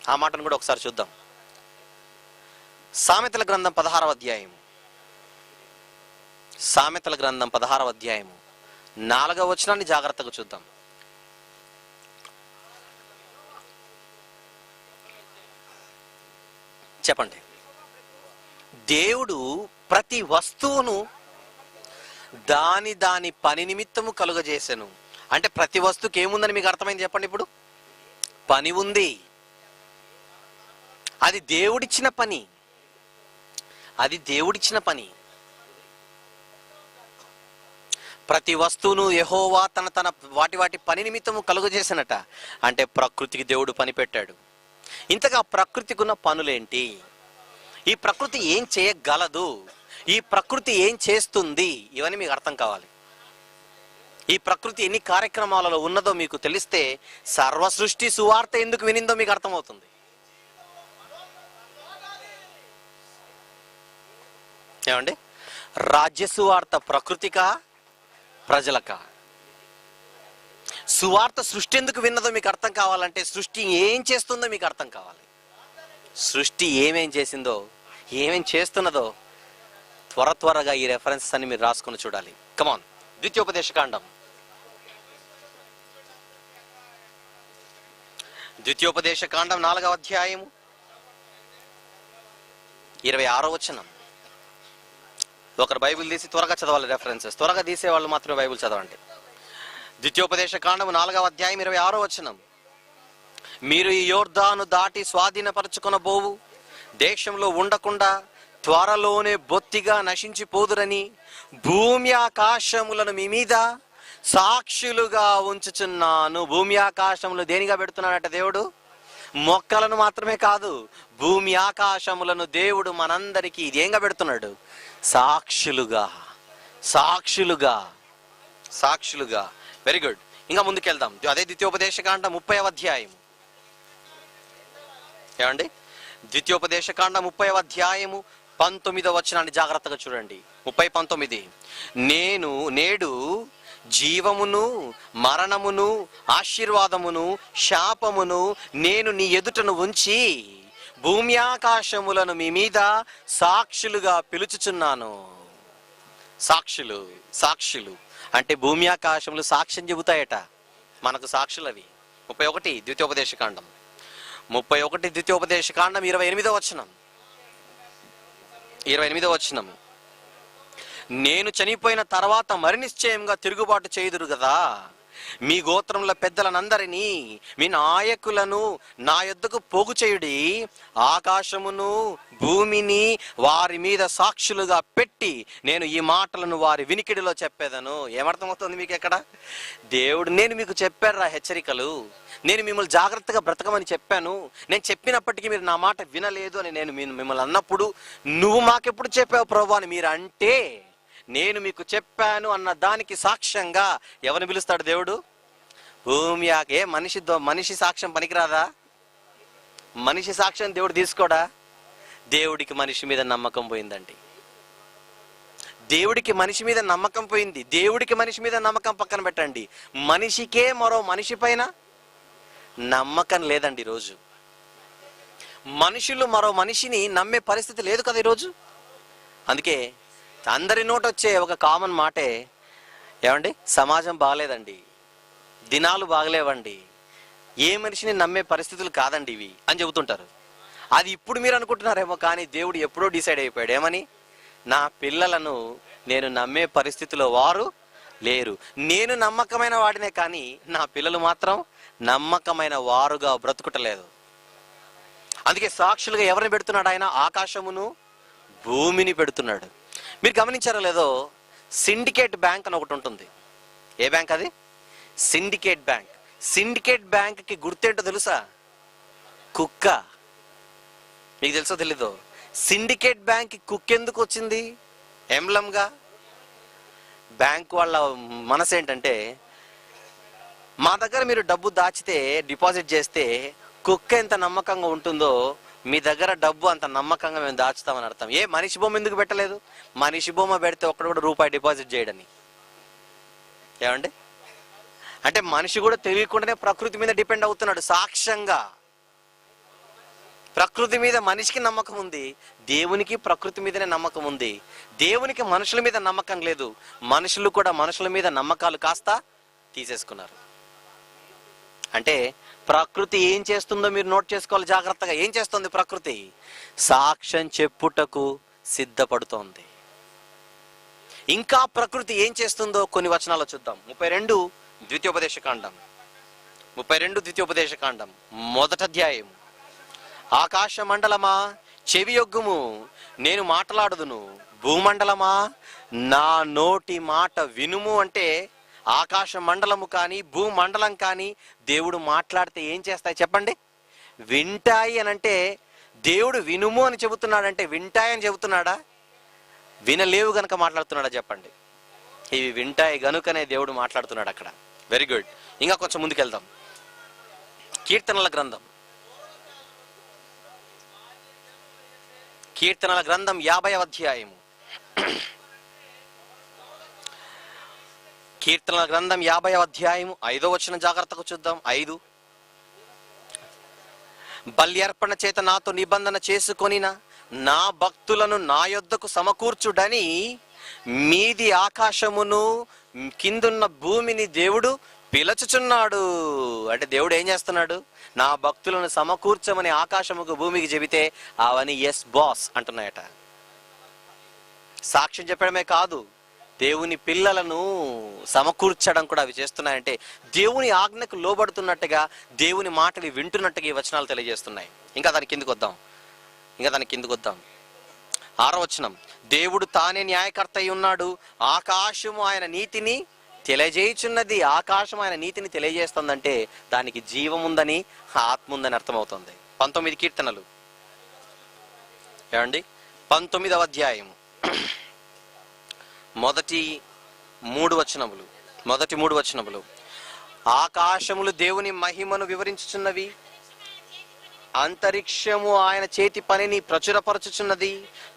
ఆ మాటను కూడా ఒకసారి చూద్దాం. సామెతల గ్రంథం 16వ అధ్యాయం 4వ వచనాన్ని జాగ్రత్తగా చూద్దాం. చెప్పండి. దేవుడు ప్రతి వస్తువును దాని పని నిమిత్తము కలుగజేసెను. అంటే ప్రతి వస్తువుకి ఏముందని మీకు అర్థమైంది చెప్పండి. ఇప్పుడు పని ఉంది. అది దేవుడిచ్చిన పని. ప్రతి వస్తువును యెహోవా తన వాటి పని నిమిత్తము కలుగజేసినట. అంటే ప్రకృతికి దేవుడు పని పెట్టాడు. ఇంతగా ప్రకృతికి ఉన్న పనులేంటి? ఈ ప్రకృతి ఏం చేయగలదు? ఈ ప్రకృతి ఏం చేస్తుంది? ఇవన్నీ మీకు అర్థం కావాలి. ఈ ప్రకృతి ఎన్ని కార్యక్రమాలలో ఉన్నదో మీకు తెలిస్తే సర్వ సృష్టి సువార్త ఎందుకు వినిందో మీకు అర్థమవుతుంది. ఏమండి? రాజ్య సువార్త ప్రకృతికా, ప్రజలకా? సువార్త సృష్టి ఎందుకు విన్నదో మీకు అర్థం కావాలంటే సృష్టి ఏం చేస్తుందో మీకు అర్థం కావాలి. సృష్టి ఏమేం చేసిందో, ఏమేం చేస్తున్నదో త్వరగా ఈ రెఫరెన్సెస్ అన్ని మీరు రాసుకుని చూడాలి. కమాన్. ద్వితీయోపదేశకాండం 4వ అధ్యాయము 26వ వచనం. ఒకరు బైబిల్ తీసి త్వరగా చదవాలి. రెఫరెన్సెస్ త్వరగా తీసేవాళ్ళు మాత్రమే బైబిల్ చదవండి. ద్వితీయోపదేశకాండం 4వ అధ్యాయం 26వ వచనం. మీరు ఈ యోర్దాను దాటి స్వాధీనపరచుకొనబోవు దేశంలో ఉండకుండా త్వరలోనే బొత్తిగా నశించిపోదురని భూమి ఆకాశములను మీ మీద సాక్షులుగా ఉంచుచున్నాను. భూమి ఆకాశములు దేనిగా పెడుతున్నాడట దేవుడు? మొక్కలను మాత్రమే కాదు, భూమి ఆకాశములను దేవుడు మనందరికీ ఇదేంగా పెడుతున్నాడు? సాక్షులుగా. Very good. ఇంకా ముందుకెళ్దాం. అదే ద్వితీయోపదేశకాండం 30వ అధ్యాయం. ఏమండి? ద్వితీయోపదేశకాండం 30వ అధ్యాయము 19వ వచనాన్ని జాగ్రత్తగా చూడండి. 30:19. నేడు జీవమును మరణమును ఆశీర్వాదమును శాపమును నేను నీ ఎదుటను ఉంచి భూమి ఆకాశములను మీ మీద సాక్షులుగా పిలుచుచున్నాను. సాక్షులు అంటే భూమి ఆకాశములు సాక్ష్యం చెబుతాయట. మనకు సాక్షులు అవి. 31 ద్వితీయోపదేశకాండం 28వ వచనం. నేను చనిపోయిన తర్వాత మరి నిశ్చయంగా తిరుగుబాటు చేయుదురు కదా. మీ గోత్రంలో పెద్దలనందరినీ మీ నాయకులను నా యొద్దకు పోగు చేయుడి, ఆకాశమును భూమిని వారి మీద సాక్షులుగా పెట్టి నేను ఈ మాటలను వారి వినికిడిలో చెప్పేదను. ఏమర్థమవుతుంది మీకు ఎక్కడ? దేవుడు నేను మీకు చెప్పారా హెచ్చరికలు, నేను మిమ్మల్ని జాగ్రత్తగా బ్రతకమని చెప్పాను, నేను చెప్పినప్పటికీ మీరు నా మాట వినలేదు అని నేను మిమ్మల్ని అన్నప్పుడు, నువ్వు మాకెప్పుడు చెప్పావు ప్రభు అని మీరు అంటే, నేను మీకు చెప్పాను అన్న దానికి సాక్ష్యంగా ఎవరిని పిలుస్తాడు దేవుడు? భూమి ఏ మనిషి సాక్ష్యం పనికిరాదా? మనిషి సాక్ష్యం దేవుడు తీసుకోడా? దేవుడికి మనిషి మీద నమ్మకం పోయిందండి. దేవుడికి మనిషి మీద నమ్మకం పోయింది. దేవుడికి మనిషి మీద నమ్మకం పక్కన పెట్టండి, మనిషికే మరో మనిషి పైన నమ్మకం లేదండి ఈరోజు. మనుషులు మరో మనిషిని నమ్మే పరిస్థితి లేదు కదా ఈరోజు. అందుకే అందరి నోట వచ్చే ఒక కామన్ మాటే ఏమండి, సమాజం బాగలేదండి, దినాలు బాగలేవండి, ఏ మనిషిని నమ్మే పరిస్థితులు కాదండి ఇవి అని చెబుతుంటారు. అది ఇప్పుడు మీరు అనుకుంటున్నారేమో, కానీ దేవుడు ఎప్పుడో డిసైడ్ అయిపోయాడు. ఏమని? నా పిల్లలను నేను నమ్మే పరిస్థితిలో వారు లేరు. నేను నమ్మకమైన వాడినే, కానీ నా పిల్లలు మాత్రం నమ్మకమైన వారుగా బ్రతుకుటలేదు. అందుకే సాక్షులుగా ఎవరిని పెడుతున్నాడు ఆయన? ఆకాశమును భూమిని పెడుతున్నాడు. మీరు గమనించారో లేదో, సిండికేట్ బ్యాంక్ అని ఒకటి ఉంటుంది. ఏ బ్యాంక్ అది? Syndicate bank. సిండికేట్ బ్యాంక్కి గుర్తేంటో తెలుసా? కుక్క. మీకు తెలుసో తెలీదో? సిండికేట్ బ్యాంక్ కుక్క ఎందుకు వచ్చింది ఎంబ్లంగా? బ్యాంక్ వాళ్ళ మనసు ఏంటంటే, మా దగ్గర మీరు డబ్బు దాచితే, డిపాజిట్ చేస్తే కుక్క ఎంత నమ్మకంగా ఉంటుందో మీ దగ్గర డబ్బు అంత నమ్మకంగా మేము దాచుతామని అర్థం. ఏ మనిషి బొమ్మ ఎందుకు పెట్టలేదు? మనిషి బొమ్మ పెడితే ఒక్కడు కూడా రూపాయి డిపాజిట్ చేయడని. ఏమండి? అంటే మనిషి కూడా తెలియకుండానే ప్రకృతి మీద డిపెండ్ అవుతున్నాడు సాక్ష్యంగా. ప్రకృతి మీద మనిషికి నమ్మకం ఉంది, దేవునికి ప్రకృతి మీదనే నమ్మకం ఉంది. దేవునికి మనుషుల మీద నమ్మకం లేదు, మనుషులు కూడా మనుషుల మీద నమ్మకాలు కాస్త తీసేసుకున్నారు. అంటే ప్రకృతి ఏం చేస్తుందో మీరు నోట్ చేసుకోవాలి జాగ్రత్తగా. ఏం చేస్తుంది ప్రకృతి? సాక్ష్యం చెప్పుటకు సిద్ధపడుతోంది. ఇంకా ప్రకృతి ఏం చేస్తుందో కొన్ని వచనాలు చూద్దాం. 32 ద్వితీయోపదేశకాండం 1వ అధ్యాయం. ఆకాశ మండలమా చెవియొగ్గుము, నేను మాట్లాడుదును, భూమండలమా నా నోటి మాట వినుము. అంటే ఆకాశ మండలము కానీ భూమండలం కానీ దేవుడు మాట్లాడితే ఏం చేస్తాయి చెప్పండి? వింటాయి అని. అంటే దేవుడు వినుము అని చెబుతున్నాడంటే వింటాయని చెబుతున్నాడా? వినలేవు గనుక మాట్లాడుతున్నాడా చెప్పండి? ఇవి వింటాయి గనుకనే దేవుడు మాట్లాడుతున్నాడు అక్కడ. Very good. ఇంకా కొంచెం ముందుకెళ్దాం. కీర్తనల గ్రంథం 50వ అధ్యాయము. కీర్తనల గ్రంథం 50వ అధ్యాయము 5వ వచనం జాగ్రత్తగా చూద్దాం. 5. బలి అర్పణ చేత నాతో నిబంధన చేసుకొనిన నా భక్తులను నా యొద్దకు సమకూర్చుడని మీది ఆకాశమును కిందున్న భూమిని దేవుడు పిలుచుచున్నాడు. అంటే దేవుడు ఏం చేస్తున్నాడు? నా భక్తులను సమకూర్చమని ఆకాశముకు భూమికి చెబితే అవని ఎస్ బాస్ అంటున్నాయట. సాక్ష్యం చెప్పడమే కాదు, దేవుని పిల్లలను సమకూర్చడం కూడా అవి చేస్తున్నాయంటే దేవుని ఆజ్ఞకు లోబడుతున్నట్టుగా, దేవుని మాటలు వింటున్నట్టుగా ఈ వచనాలు తెలియజేస్తున్నాయి. ఇంకా దానికి కిందకు వద్దాం. 6వ వచనం. దేవుడు తానే న్యాయకర్త అయి ఉన్నాడు, ఆకాశము ఆయన నీతిని తెలియజేయుచున్నది. ఆకాశం ఆయన నీతిని తెలియజేస్తుందంటే దానికి జీవం ఉందని, ఆత్మ ఉందని అర్థమవుతుంది. 19 కీర్తనలు ఏమండి? 19వ అధ్యాయము మొదటి 3 వచనములు. ఆకాశములు దేవుని మహిమను వివరించుచున్నవి, అంతరిక్షము ఆయన చేతి పనిని ప్రచురపరచుచున్నది.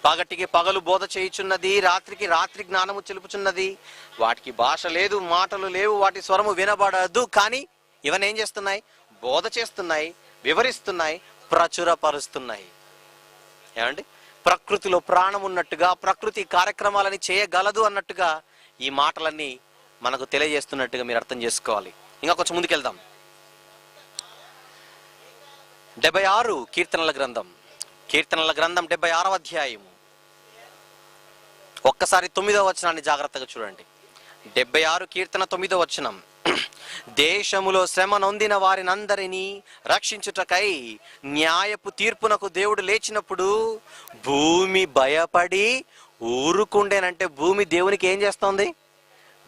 పగటికి పగలు బోధ చేయుచున్నది, రాత్రికి రాత్రి జ్ఞానము తెలుపుచున్నది. వాటికి భాష లేదు, మాటలు లేవు, వాటి స్వరము వినబడదు. కానీ ఇవన్నీ ఏం చేస్తున్నాయి? బోధ చేస్తున్నాయి, వివరిస్తున్నాయి, ప్రచురపరుస్తున్నాయి. ఏమండి? ప్రకృతిలో ప్రాణం ఉన్నట్టుగా, ప్రకృతి కార్యక్రమాలని చేయగలదు అన్నట్టుగా ఈ మాటలన్నీ మనకు తెలియజేస్తున్నట్టుగా మీరు అర్థం చేసుకోవాలి. ఇంకా కొంచెం ముందుకెళ్దాం. 76 కీర్తనల గ్రంథం 76వ అధ్యాయము. ఒక్కసారి 9వ వచనాన్ని జాగ్రత్తగా చూడండి. 76 కీర్తన 9వ వచనం. దేశములో శ్రమ నొందిన వారినందరినీ రక్షించుటకై న్యాయపు తీర్పునకు దేవుడు లేచినప్పుడు భూమి భయపడి ఊరుకుండేనంటే భూమి దేవునికి ఏం చేస్తోంది?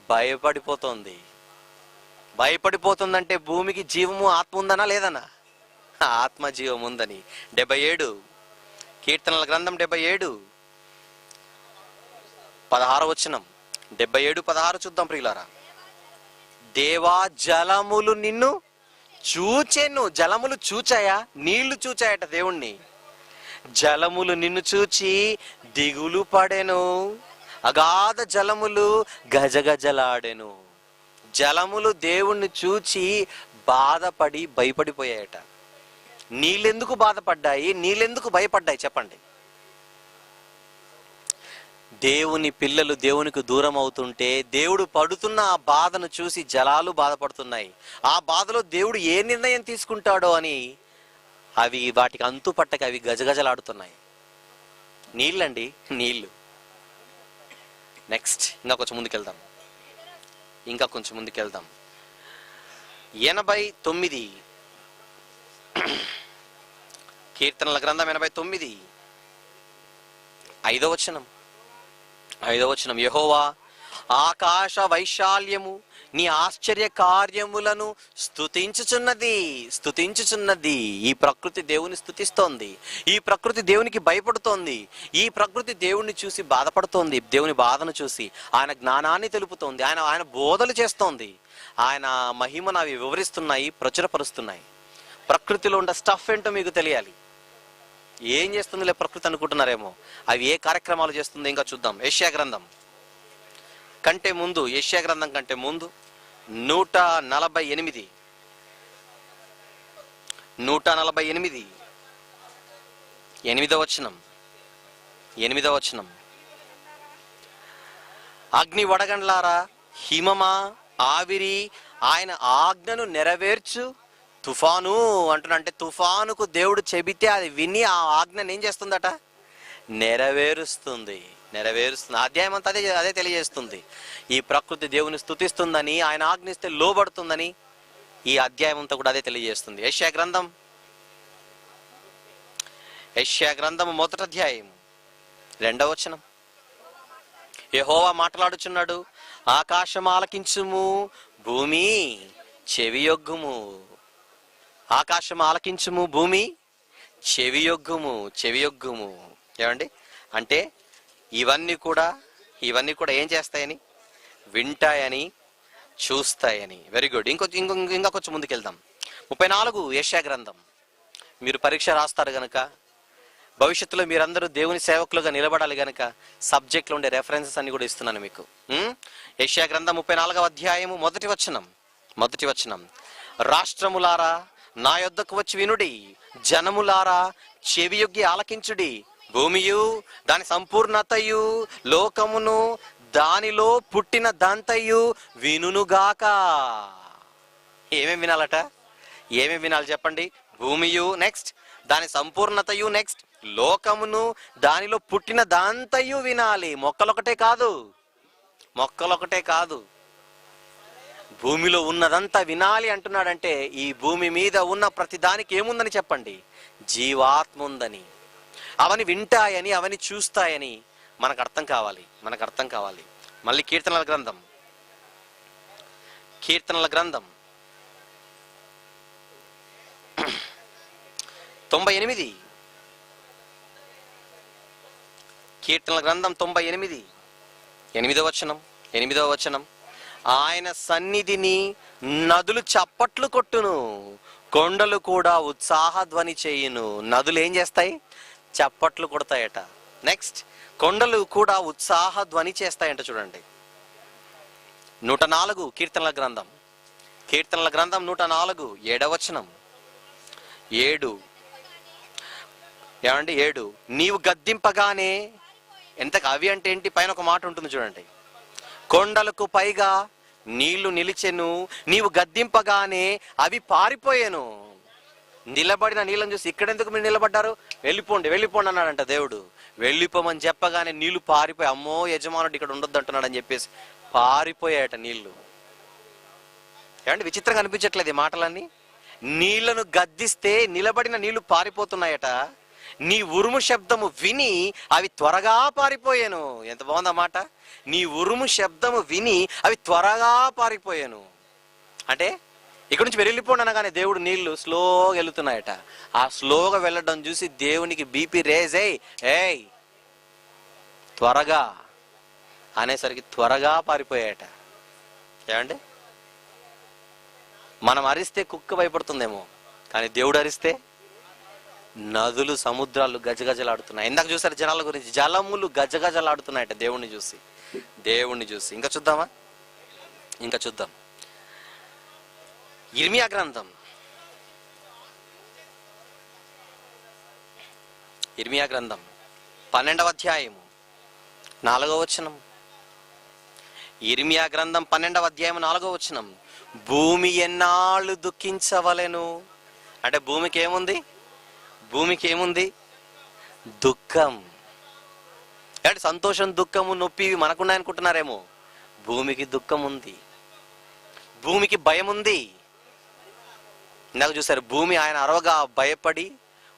భయపడిపోతుంది. భయపడిపోతుందంటే భూమికి జీవము ఆత్మ ఉందనా లేదనా? ఆత్మ జీవం ఉందని. 77 కీర్తనల గ్రంథం 77 16 77:16 చూద్దాం ప్రియులారా. దేవా జలములు నిన్ను చూచెను. జలములు చూచాయా? నీళ్లు చూచాయట దేవుణ్ణి. జలములు నిన్ను చూచి దిగులు పడెను, అగాధ జలములు గజగజలాడెను. జలములు దేవుణ్ణి చూచి బాధపడి భయపడిపోయాయట. నీళ్ళెందుకు బాధపడ్డాయి? నీళ్ళెందుకు భయపడ్డాయి చెప్పండి? దేవుని పిల్లలు దేవునికి దూరం అవుతుంటే దేవుడు పడుతున్న ఆ బాధను చూసి జలాలు బాధపడుతున్నాయి. ఆ బాధలో దేవుడు ఏ నిర్ణయం తీసుకుంటాడో అని అవి వాటికి అంతు పట్టక అవి గజగజలాడుతున్నాయి. నీళ్ళండి, నీళ్ళు. నెక్స్ట్ ఇంకా కొంచెం ముందుకెళ్దాం. 89 కీర్తనల గ్రంథం 89 5వ వచనం. యెహోవా ఆకాశ వైశాల్యము నీ ఆశ్చర్య కార్యములను స్తుతించుచున్నది. ఈ ప్రకృతి దేవుని స్తుతిస్తోంది. ఈ ప్రకృతి దేవునికి భయపడుతోంది. ఈ ప్రకృతి దేవుణ్ణి చూసి బాధపడుతోంది. దేవుని బాధను చూసి ఆయన జ్ఞానాన్ని తెలుపుతోంది. ఆయన బోధలు చేస్తోంది. ఆయన మహిమను అవి వివరిస్తున్నాయి, ప్రచురపరుస్తున్నాయి. ప్రకృతిలో ఉన్న స్టఫ్ ఏంటో మీకు తెలియాలి. ఏం చేస్తుందిలే ప్రకృతి అనుకుంటున్నారేమో. అవి ఏ కార్యక్రమాలు చేస్తుందో ఇంకా చూద్దాం. యెషయా గ్రంథం కంటే ముందు 148 8వ వచనం. అగ్ని వడగండ్లారా, హిమమా, ఆవిరి, ఆయన ఆజ్ఞను నెరవేర్చు తుఫాను అంటున్నంటే తుఫానుకు దేవుడు చెబితే అది విని ఆ ఆజ్ఞను ఏం చేస్తుందట? నెరవేరుస్తుంది. అధ్యాయం అంతా అదే తెలియజేస్తుంది. ఈ ప్రకృతి దేవుని స్తుతిస్తుందని, ఆయన ఆజ్ఞిస్తే లోబడుతుందని ఈ అధ్యాయం అంతా కూడా అదే తెలియజేస్తుంది. యెషయా గ్రంథం 1వ అధ్యాయం 2వ వచనం. యెహోవా మాట్లాడుచున్నాడు, ఆకాశం ఆలకించుము, భూమి చెవియొగ్గుము. ఆకాశం ఆలకించుము, భూమి చెవియొగ్గుము. ఏమండి? అంటే ఇవన్నీ కూడా ఏం చేస్తాయని? వింటాయని, చూస్తాయని. Very good. ఇంకా కొంచెం ముందుకెళ్దాం. 34 యెషయా గ్రంథం. మీరు పరీక్ష రాస్తారు గనక, భవిష్యత్తులో మీరందరూ దేవుని సేవకులుగా నిలబడాలి గనక సబ్జెక్ట్లో ఉండే రెఫరెన్సెస్ అన్ని కూడా ఇస్తున్నాను మీకు. యెషయా గ్రంథం 34వ అధ్యాయము 1వ వచనం. రాష్ట్రములారా నా యొద్దకు వచ్చి వినుడి, జనములారా చెవియొగ్గి ఆలకించుడి. భూమియు దాని సంపూర్ణతయు, లోకమును దానిలో పుట్టిన దంతయు వినుగాక. ఏమేమి వినాలట? ఏమేమి వినాలి చెప్పండి? భూమియు, నెక్స్ట్ దాని సంపూర్ణతయు, నెక్స్ట్ లోకమును దానిలో పుట్టిన దంతయు వినాలి. మొక్కలొకటే కాదు, భూమిలో ఉన్నదంతా వినాలి అంటున్నాడంటే ఈ భూమి మీద ఉన్న ప్రతి దానికి ఏముందని చెప్పండి? జీవాత్మ ఉందని. అవని వింటాయని, అవని చూస్తాయని మనకు అర్థం కావాలి. మళ్ళీ కీర్తనల గ్రంథం 98. కీర్తనల గ్రంథం 98 8వ వచనం. ఆయన సన్నిధిని నదులు చప్పట్లు కొట్టును, కొండలు కూడా ఉత్సాహ ధ్వని చేయును. నదులు ఏం చేస్తాయి? చప్పట్లు కొడతాయట. నెక్స్ట్ కొండలు కూడా ఉత్సాహ ధ్వని చేస్తాయంట. చూడండి 104 కీర్తనల గ్రంథం 104 7వ వచనం. 7 ఏమండి? 7 నీవు గద్దింపగానే, ఎంతకు అవి అంటే ఏంటి? పైన ఒక మాట ఉంటుంది చూడండి. కొండలకు పైగా నీళ్లు నిలిచెను, నీవు గద్దింపగానే అవి పారిపోయాను. నిలబడిన నీళ్ళని చూసి ఇక్కడెందుకు మీరు నిలబడ్డారు? వెళ్ళిపోండి అన్నాడంట దేవుడు. వెళ్ళిపోమని చెప్పగానే నీళ్లు పారిపోయి, అమ్మో యజమానుడు ఇక్కడ ఉండొద్దు అంటున్నాడు అని చెప్పేసి పారిపోయాయట నీళ్లు. ఏమంటే విచిత్రంగా అనిపించట్లేదు ఈ మాటలన్నీ? నీళ్లను గద్దిస్తే నిలబడిన నీళ్లు పారిపోతున్నాయట, నీ ఉరుము శబ్దము విని అవి త్వరగా పారిపోయాను. ఎంత బాగుంది మాట! నీ ఉరుము శబ్దము విని అవి త్వరగా పారిపోయాను అంటే ఇక్కడి నుంచి వెళ్ళిపోండి అనగానే దేవుడు నీళ్లు స్లోగా వెళ్తున్నాయట. ఆ స్లోగా వెళ్ళడం చూసి దేవునికి బీపీ రేజ్ ఏయ్ త్వరగా అనేసరికి త్వరగా పారిపోయాయట. ఏమండి, మనం అరిస్తే కుక్క భయపడుతుందేమో, కానీ దేవుడు అరిస్తే నదులు సముద్రాలు గజగజలాడుతున్నాయి. ఇందాక చూసారు జనాల గురించి, జలములు గజగజలాడుతున్నాయట దేవుణ్ణి చూసి. ఇంకా చూద్దామా? ఇంకా చూద్దాం. ఇర్మియా గ్రంథం 12వ అధ్యాయము 4వ వచనం. ఇర్మియా గ్రంథం 12వ అధ్యాయం 4వ వచనం. భూమి ఎన్నాళ్ళు దుఃఖించవలెను అంటే భూమికి ఏముంది? దుఃఖం. అంటే సంతోషం, దుఃఖము, నొప్పి మనకున్నాయనుకుంటున్నారేమో. భూమికి దుఃఖం ఉంది, భూమికి భయం ఉంది. ఇందాక చూసారు, భూమి ఆయన అరవగా భయపడి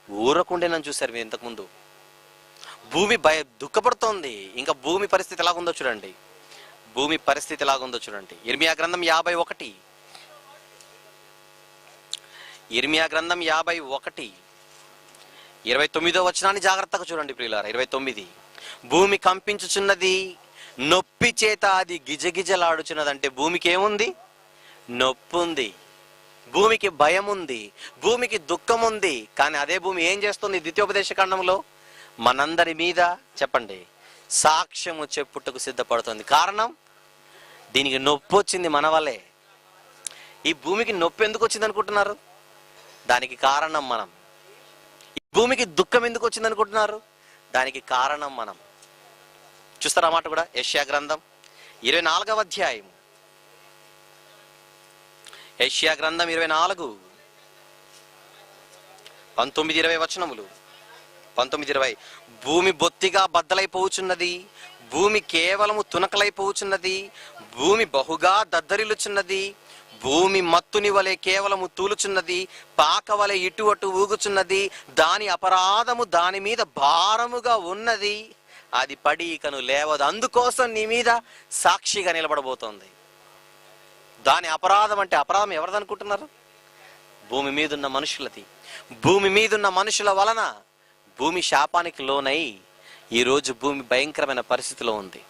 ఊరకుండేనని చూసారు మీరు ఇంతకుముందు. భూమి దుఃఖపడుతోంది. ఇంకా భూమి పరిస్థితి ఎలాగుందో చూడండి. ఇర్మియా గ్రంథం 51. ఇర్మియా గ్రంథం 51 29వ వచనాన్ని జాగ్రత్తగా చూడండి ప్రియులారా. 29. భూమి కంపించుచున్నది, నొప్పి చేత అది గిజగిజలాడుచున్నది. అంటే భూమికి ఏముంది? నొప్పి ఉంది, భూమికి భయం ఉంది, భూమికి దుఃఖం ఉంది. కానీ అదే భూమి ఏం చేస్తుంది? ద్వితీయోపదేశ కాండంలో మనందరి మీద చెప్పండి సాక్ష్యము చెప్పుటకు సిద్ధపడుతుంది. కారణం, దీనికి నొప్పి వచ్చింది మన వల్లే. ఈ భూమికి నొప్పి ఎందుకు వచ్చింది అనుకుంటున్నారు? దానికి కారణం మనం. ఈ భూమికి దుఃఖం ఎందుకు వచ్చింది అనుకుంటున్నారు? దానికి కారణం మనం. చూస్తారా మాట కూడా? యెషయా గ్రంథం 24వ అధ్యాయం. యెషయా గ్రంథం 24 19-20 వచనములు. 19-20. భూమి బొత్తిగా బద్దలైపోవచ్చున్నది, భూమి కేవలము తునకలైపోవచ్చున్నది, భూమి బహుగా దద్దరిల్లుచున్నది, భూమి మత్తుని వలె కేవలము తూలుచున్నది, పాక వలె ఇటు అటు ఊగుచున్నది, దాని అపరాధము దాని మీద భారముగా ఉన్నది, అది పడి ఇకను లేవదు. అందుకోసం నీ మీద సాక్షిగా నిలబడబోతోంది. దాని అపరాధం అంటే అపరాధం ఎవరిది అనుకుంటున్నారు? భూమి మీదున్న మనుషులది. భూమి మీదున్న మనుషుల వలన భూమి శాపానికి లోనై ఈరోజు భూమి భయంకరమైన పరిస్థితిలో ఉంది.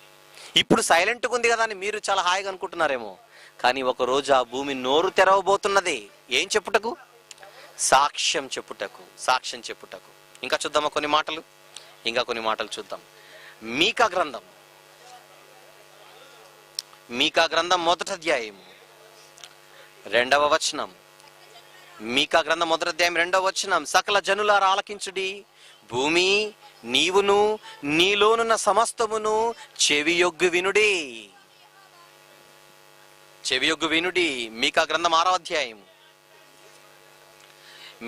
ఇప్పుడు సైలెంట్గా ఉంది కదా అని మీరు చాలా హాయిగా అనుకుంటున్నారేమో, కానీ ఒక రోజు ఆ భూమి నోరు తెరవబోతున్నది. ఏం చెప్పుటకు? సాక్ష్యం చెప్పుటకు. ఇంకా చూద్దామా కొన్ని మాటలు చూద్దాం. మీకా గ్రంథం 1వ అధ్యాయం 2వ వచనం. మీకా గ్రంథం 1వ అధ్యాయం 2వ వచనం. సకల జనులారా ఆలకించుడి, భూమి నీవును నీలోనున్న సమస్తమును చెవియొగ్గు వినుడి. మీకా గ్రంథం 6వ అధ్యాయం.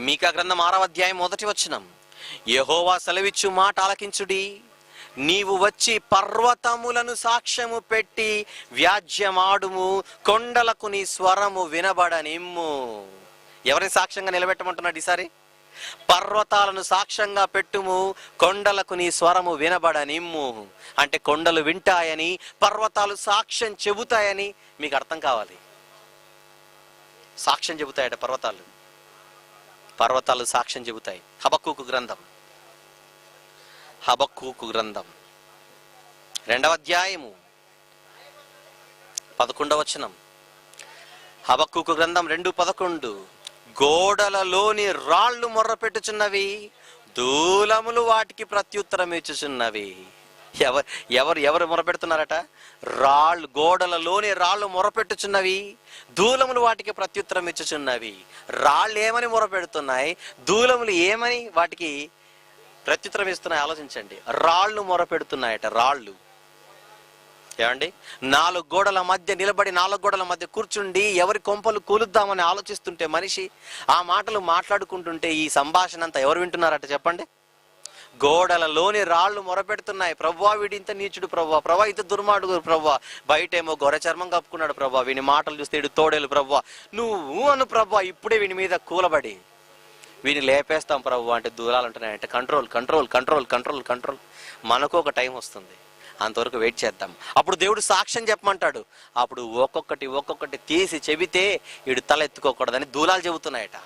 1వ వచనం. యెహోవా సెలవిచ్చు మాట ఆలకించుడి, నీవు వచ్చి పర్వతములను సాక్ష్యము పెట్టి వ్యాజ్యమాడుము, కొండలకు నీ స్వరము వినబడనిమ్ము. ఎవరిని సాక్ష్యంగా నిలబెట్టమంటున్నాడు ఈసారి? పర్వతాలను సాక్ష్యంగా పెట్టుము, కొండలకు నీ స్వరము వినబడనిమ్ము. అంటే కొండలు వింటాయని, పర్వతాలు సాక్ష్యం చెబుతాయని మీకు అర్థం కావాలి. సాక్ష్యం చెబుతాయట పర్వతాలు సాక్ష్యం చెబుతాయి. హబక్కూకు గ్రంథం 2వ అధ్యాయము 11వ వచనం. హబక్కూకు గ్రంథం 2:11. గోడలలోని రాళ్ళు మొర్ర పెట్టుచున్నవి, దూలములు వాటికి ప్రత్యుత్తరం ఇచ్చుచున్నవి. ఎవరు మొరపెడుతున్నారట? గోడలలోని రాళ్ళు మొరపెట్టుచున్నవి, దూలములు వాటికి ప్రత్యుత్తరం ఇచ్చుచున్నవి. రాళ్ళు ఏమని మొరపెడుతున్నాయి, దూలములు ఏమని వాటికి ప్రత్యుత్తరం ఇస్తున్నాయి? ఆలోచించండి. రాళ్ళు మొరపెడుతున్నాయట. రాళ్ళు ఏమండి? 4 గోడల మధ్య నిలబడి, 4 గోడల మధ్య కూర్చుండి ఎవరి కొంపలు కూలుద్దామని ఆలోచిస్తుంటే మనిషి ఆ మాటలు మాట్లాడుకుంటుంటే ఈ సంభాషణ అంతా ఎవరు వింటున్నారట చెప్పండి? గోడలలోని రాళ్ళు మొరపెడుతున్నాయి, ప్రభువా వీడి ఇంత నీచుడు ప్రభువా, ప్రభా ఇంత దుర్మార్గుడు ప్రభువా, బయటేమో గొర్రె చర్మం కప్పుకున్నాడు ప్రభువా, వీని మాటలు చూస్తే ఇడు తోడేలు ప్రభువా, నువ్వు అను ప్రభువా, ఇప్పుడే వీని మీద కూలబడి వీని లేపేస్తాం ప్రభువా అంటే దూరాలు ఉంటున్నాయి. అంటే control control control control control. మనకు ఒక టైం వస్తుంది, అంతవరకు వెయిట్ చేద్దాం. అప్పుడు దేవుడు సాక్ష్యం చెప్పమంటాడు. అప్పుడు ఒక్కొక్కటి ఒక్కొక్కటి తీసి చెబితే వీడు తల ఎత్తుకోకూడదని దూలాలు చెబుతున్నాయట.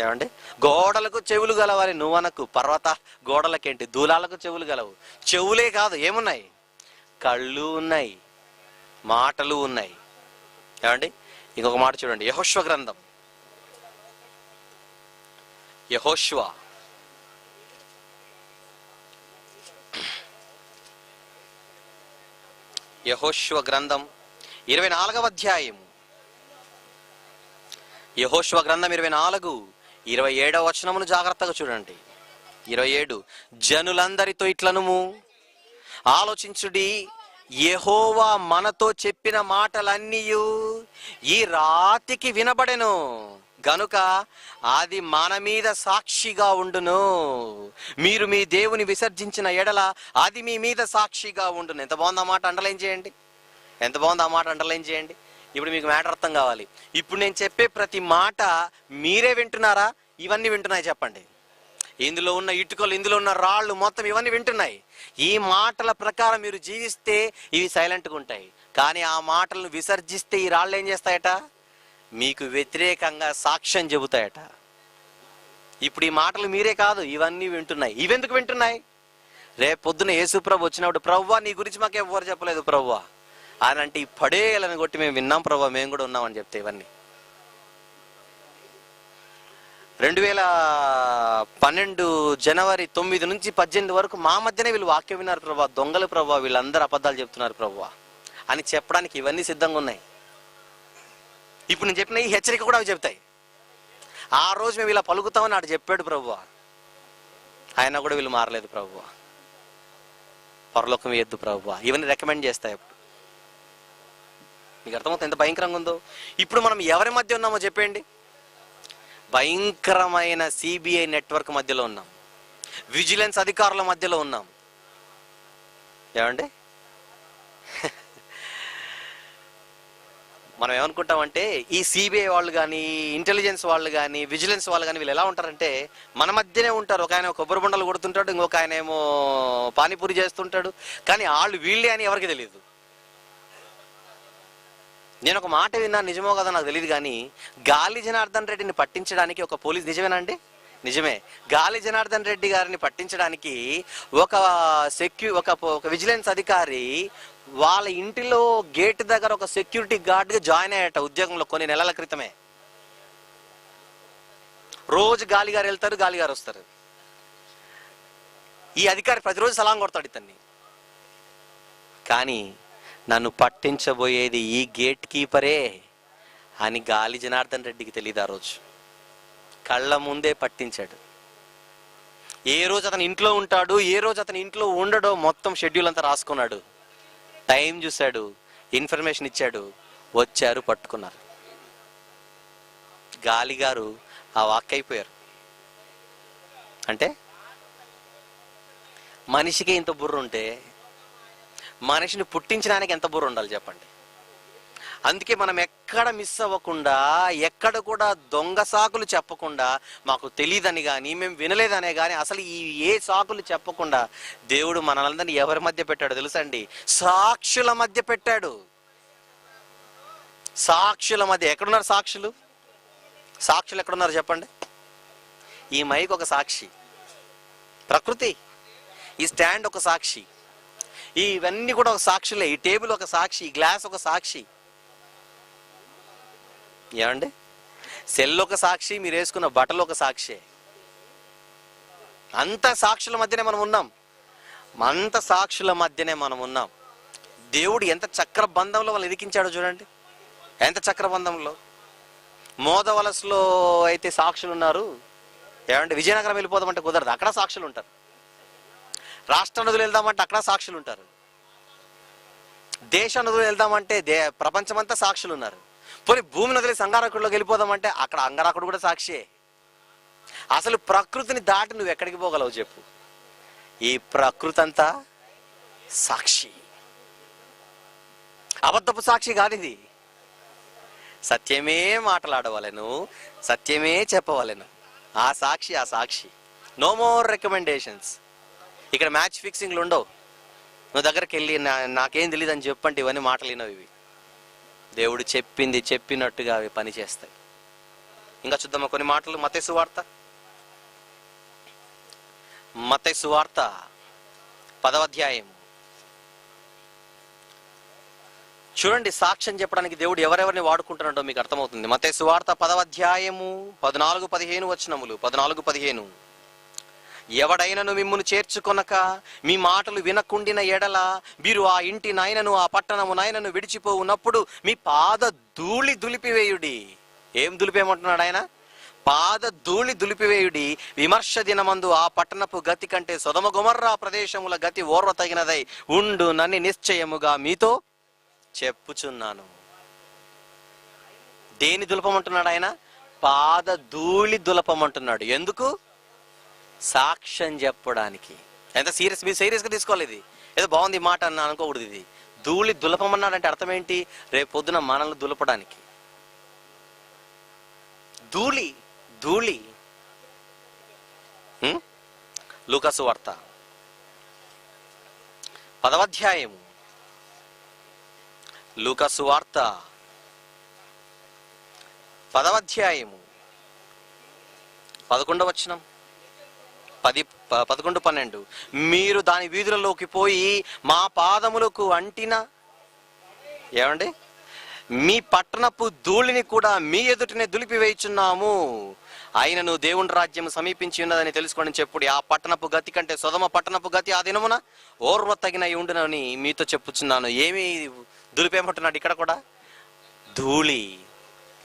ఏమండి, గోడలకు చెవులు గలవాలి నువ్వనకు, పర్వత గోడలకేంటి దూలాలకు చెవులు గలవు. చెవులే కాదు, ఏమున్నాయి, కళ్ళు ఉన్నాయి, మాటలు ఉన్నాయి. ఏమండి, ఇంకొక మాట చూడండి, యెహోషువ గ్రంథం, యెహోషువ గ్రంథం 24వ అధ్యాయం, యెహోషువ గ్రంథం 24:27 వచనమును జాగ్రత్తగా చూడండి. 27, జనులందరితో ఇట్లనుము, ఆలోచించుడి, యెహోవా మనతో చెప్పిన మాటలన్నీయు ఈ రాతికి వినబడెను గనుక అది మన మీద సాక్షిగా ఉండును. మీరు మీ దేవుని విసర్జించిన ఎడల అది మీ మీద సాక్షిగా ఉండును. ఎంత బాగుంది ఆ మాట, అండర్లైన్ చేయండి. ఎంత బాగుంది ఆ మాట, అండర్లైన్ చేయండి. ఇప్పుడు మీకు మ్యాటర్ అర్థం కావాలి. ఇప్పుడు నేను చెప్పే ప్రతి మాట మీరే వింటున్నారా, ఇవన్నీ వింటున్నాయి చెప్పండి. ఇందులో ఉన్న ఇటుకలు, ఇందులో ఉన్న రాళ్ళు, మొత్తం ఇవన్నీ వింటున్నాయి. ఈ మాటల ప్రకారం మీరు జీవిస్తే ఇవి సైలెంట్గా ఉంటాయి. కానీ ఆ మాటలను విసర్జిస్తే ఈ రాళ్ళు ఏం చేస్తాయట, మీకు వ్యతిరేకంగా సాక్ష్యం చెబుతాయట. ఇప్పుడు ఈ మాటలు మీరే కాదు, ఇవన్నీ వింటున్నాయి. ఇవెందుకు వింటున్నాయి, రేపు పొద్దున యేసుప్రభు వచ్చినప్పుడు, ప్రభువా నీ గురించి మాకు ఎవరు చెప్పలేదు ప్రభువా అని అంటే, ఈ పడేయాలని కొట్టి మేము విన్నాం ప్రభువా, మేము కూడా ఉన్నామని చెప్తే ఇవన్నీ 2012 జనవరి 9 నుంచి 18 వరకు మా మధ్యనే వీళ్ళు వాక్యం విన్నారు ప్రభువా, దొంగలు ప్రభువా, వీళ్ళందరూ అబద్ధాలు చెప్తున్నారు ప్రభువా అని చెప్పడానికి ఇవన్నీ సిద్ధంగా ఉన్నాయి. ఇప్పుడు నేను చెప్పిన ఈ హెచ్చరిక కూడా అవి చెప్తాయి. ఆ రోజు మేము ఇలా పలుకుతామని నాడు చెప్పాడు ప్రభువా, ఆయన కూడా వీళ్ళు మారలేదు ప్రభువా, పరలోకం ఎద్దు ప్రభువా, ఇవన్నీ రికమెండ్ చేస్తాయి. అప్పుడు మీకు అర్థమవుతుంది ఎంత భయంకరంగా ఉందో. ఇప్పుడు మనం ఎవరి మధ్య ఉన్నామో చెప్పండి, భయంకరమైన సిబిఐ నెట్వర్క్ మధ్యలో ఉన్నాం, విజిలెన్స్ అధికారుల మధ్యలో ఉన్నాం. ఏమండి, మనం ఏమనుకుంటామంటే ఈ సిబిఐ వాళ్ళు కానీ, ఇంటెలిజెన్స్ వాళ్ళు కానీ, విజిలెన్స్ వాళ్ళు కానీ వీళ్ళు ఎలా ఉంటారంటే మన మధ్యనే ఉంటారు. ఒక ఆయన కొబ్బరి బొండలు కొడుతుంటాడు, ఇంకొక ఆయన ఏమో పానీపూరి చేస్తుంటాడు, కానీ వాళ్ళు వీళ్ళే అని ఎవరికి తెలియదు. నేను ఒక మాట విన్నాను, నిజమో కదా నాకు తెలియదు, కానీ గాలి జనార్దన్ రెడ్డిని పట్టించడానికి ఒక పోలీస్, నిజమేనండి, నిజమే, గాలి జనార్దన్ రెడ్డి గారిని పట్టించడానికి ఒక విజిలెన్స్ అధికారి వాళ్ళ ఇంటిలో గేట్ దగ్గర ఒక సెక్యూరిటీ గార్డ్గా జాయిన్ అయ్యాట ఉద్యోగంలో కొన్ని నెలల క్రితమే. రోజు గాలిగారు వెళ్తారు, గాలిగారు వస్తారు. ఈ అధికారి ప్రతిరోజు సలాం కొడతాడు ఇతన్ని. కానీ నన్ను పట్టించబోయేది ఈ గేట్ కీపరే అని గాలి జనార్దన్ రెడ్డికి తెలియదు. ఆ రోజు కళ్ళ ముందే పట్టించాడు. ఏ రోజు అతను ఇంట్లో ఉంటాడు, ఏ రోజు అతను ఇంట్లో ఉండడో మొత్తం షెడ్యూల్ అంతా రాసుకున్నాడు. టైం చూశాడు, ఇన్ఫర్మేషన్ ఇచ్చాడు, వచ్చారు, పట్టుకున్నారు. గాలిగారు ఆ వాక్ అయిపోయారు. అంటే మనిషికి ఇంత బుర్ర ఉంటే మనిషిని పుట్టించడానికి ఎంత బుర్ర ఉండాలి చెప్పండి. అందుకే మనం ఎక్కడ మిస్ అవ్వకుండా, ఎక్కడ కూడా దొంగ సాకులు చెప్పకుండా, మాకు తెలియదని కానీ, మేము వినలేదనే కానీ, అసలు ఈ ఏ సాకులు చెప్పకుండా దేవుడు మనలందరినీ ఎవరి మధ్య పెట్టాడు తెలుసండి, సాక్షుల మధ్య పెట్టాడు. సాక్షుల మధ్య. ఎక్కడున్నారు సాక్షులు? సాక్షులు ఎక్కడున్నారు చెప్పండి. ఈ మైక్ ఒక సాక్షి, ప్రకృతి, ఈ స్టాండ్ ఒక సాక్షి, ఇవన్నీ కూడా ఒక సాక్షులే. ఈ టేబుల్ ఒక సాక్షి, ఈ గ్లాస్ ఒక సాక్షి. ఏమండి, సెల్ ఒక సాక్షి, మీరు వేసుకున్న బట్టలు ఒక సాక్షి. అంత సాక్షుల మధ్యనే మనం ఉన్నాం, అంత సాక్షుల మధ్యనే మనం ఉన్నాం. దేవుడు ఎంత చక్రబంధంలో వాళ్ళు ఇరికించాడో చూడండి, ఎంత చక్రబంధంలో. మోదవలసలో అయితే సాక్షులు ఉన్నారు. ఏమంటే విజయనగరం వెళ్ళిపోదామంటే కుదరదు, అక్కడ సాక్షులు ఉంటారు. రాష్ట్ర నదులు వెళ్దామంటే అక్కడ సాక్షులు ఉంటారు. దేశ నదులు వెళ్దామంటే ప్రపంచమంతా సాక్షులు ఉన్నారు. పోనీ భూమి నదులు సంగారకుడిలోకి వెళ్ళిపోదామంటే అక్కడ అంగారకుడు కూడా సాక్షియే. అసలు ప్రకృతిని దాటి నువ్వు ఎక్కడికి పోగలవు చెప్పు? ఈ ప్రకృతి అంతా సాక్షి, అబద్ధపు సాక్షి కాదు ఇది. సత్యమే మాట్లాడవలెను, సత్యమే చెప్పవలెను. ఆ సాక్షి. No more recommendations. ఇక్కడ మ్యాచ్ ఫిక్సింగ్లు ఉండవు. నువ్వు దగ్గరికి వెళ్ళి నాకేం తెలియదు అని చెప్పంటే ఇవన్నీ మాటలు వినవు. ఇవి దేవుడు చెప్పింది చెప్పినట్టుగా అవి పని చేస్తాయి. ఇంకా చూద్దామా కొన్ని మాటలు. మత్తయి సువార్త 10వ అధ్యాయం. చూడండి, సాక్ష్యం చెప్పడానికి దేవుడు ఎవరెవరిని వాడుకుంటున్నాడో మీకు అర్థమవుతుంది. మత్తయి సువార్త 10వ అధ్యాయము 14-15 వచనములు. 14-15. ఎవడైనను మిమ్మును చేర్చుకొనక మీ మాటలు వినకుండిన ఎడల మీరు ఆ ఇంటి నాయనను ఆ పట్టణము నాయనను విడిచిపోవునప్పుడు మీ పాద ధూళి దులిపివేయుడి. ఏం దులిపేయమంటున్నాడు ఆయన? పాద ధూళి దులిపివేయుడి. విమర్శ దినమందు ఆ పట్టణపు గతి కంటే సొదొమ గొమొర్రా ప్రదేశముల గతి ఓర్వ తగినదై ఉండు నన్ను నిశ్చయముగా మీతో చెప్పుచున్నాను. దేని దులపమంటున్నాడు ఆయన? పాద ధూళి దులపమంటున్నాడు. ఎందుకు? సాక్ష్యం చెప్పడానికి. ఎంత మీరు సీరియస్గా తీసుకోవాలి. ఇది ఏదో బాగుంది ఈ మాట అన్న అనుకోకూడదు. ఇది ధూళి దులపమన్నాడంటే అర్థం ఏంటి? రేపు పొద్దున మనల్ని దులపడానికి. ధూళి లూకా సువార్త 10వ అధ్యాయము. లూకా సువార్త 10వ అధ్యాయము 11వ వచనం. 11-12. మీరు దాని వీధులలోకి పోయి మా పాదములకు అంటిన ఏమండి మీ పట్టణపు ధూళిని కూడా మీ ఎదుటనే దులిపివేయుచున్నాము. ఆయనను దేవుని రాజ్యం సమీపించి ఉన్నదని తెలుసుకోండి చెప్పుడు. ఆ పట్టణపు గతి కంటే సొదొమ పట్టణపు గతి ఆ దినమున ఓర్వ తగిన ఉండునని మీతో చెప్పుచున్నాను. ఏమి దులిపేయమంటున్నాడు ఇక్కడ కూడా? ధూళి.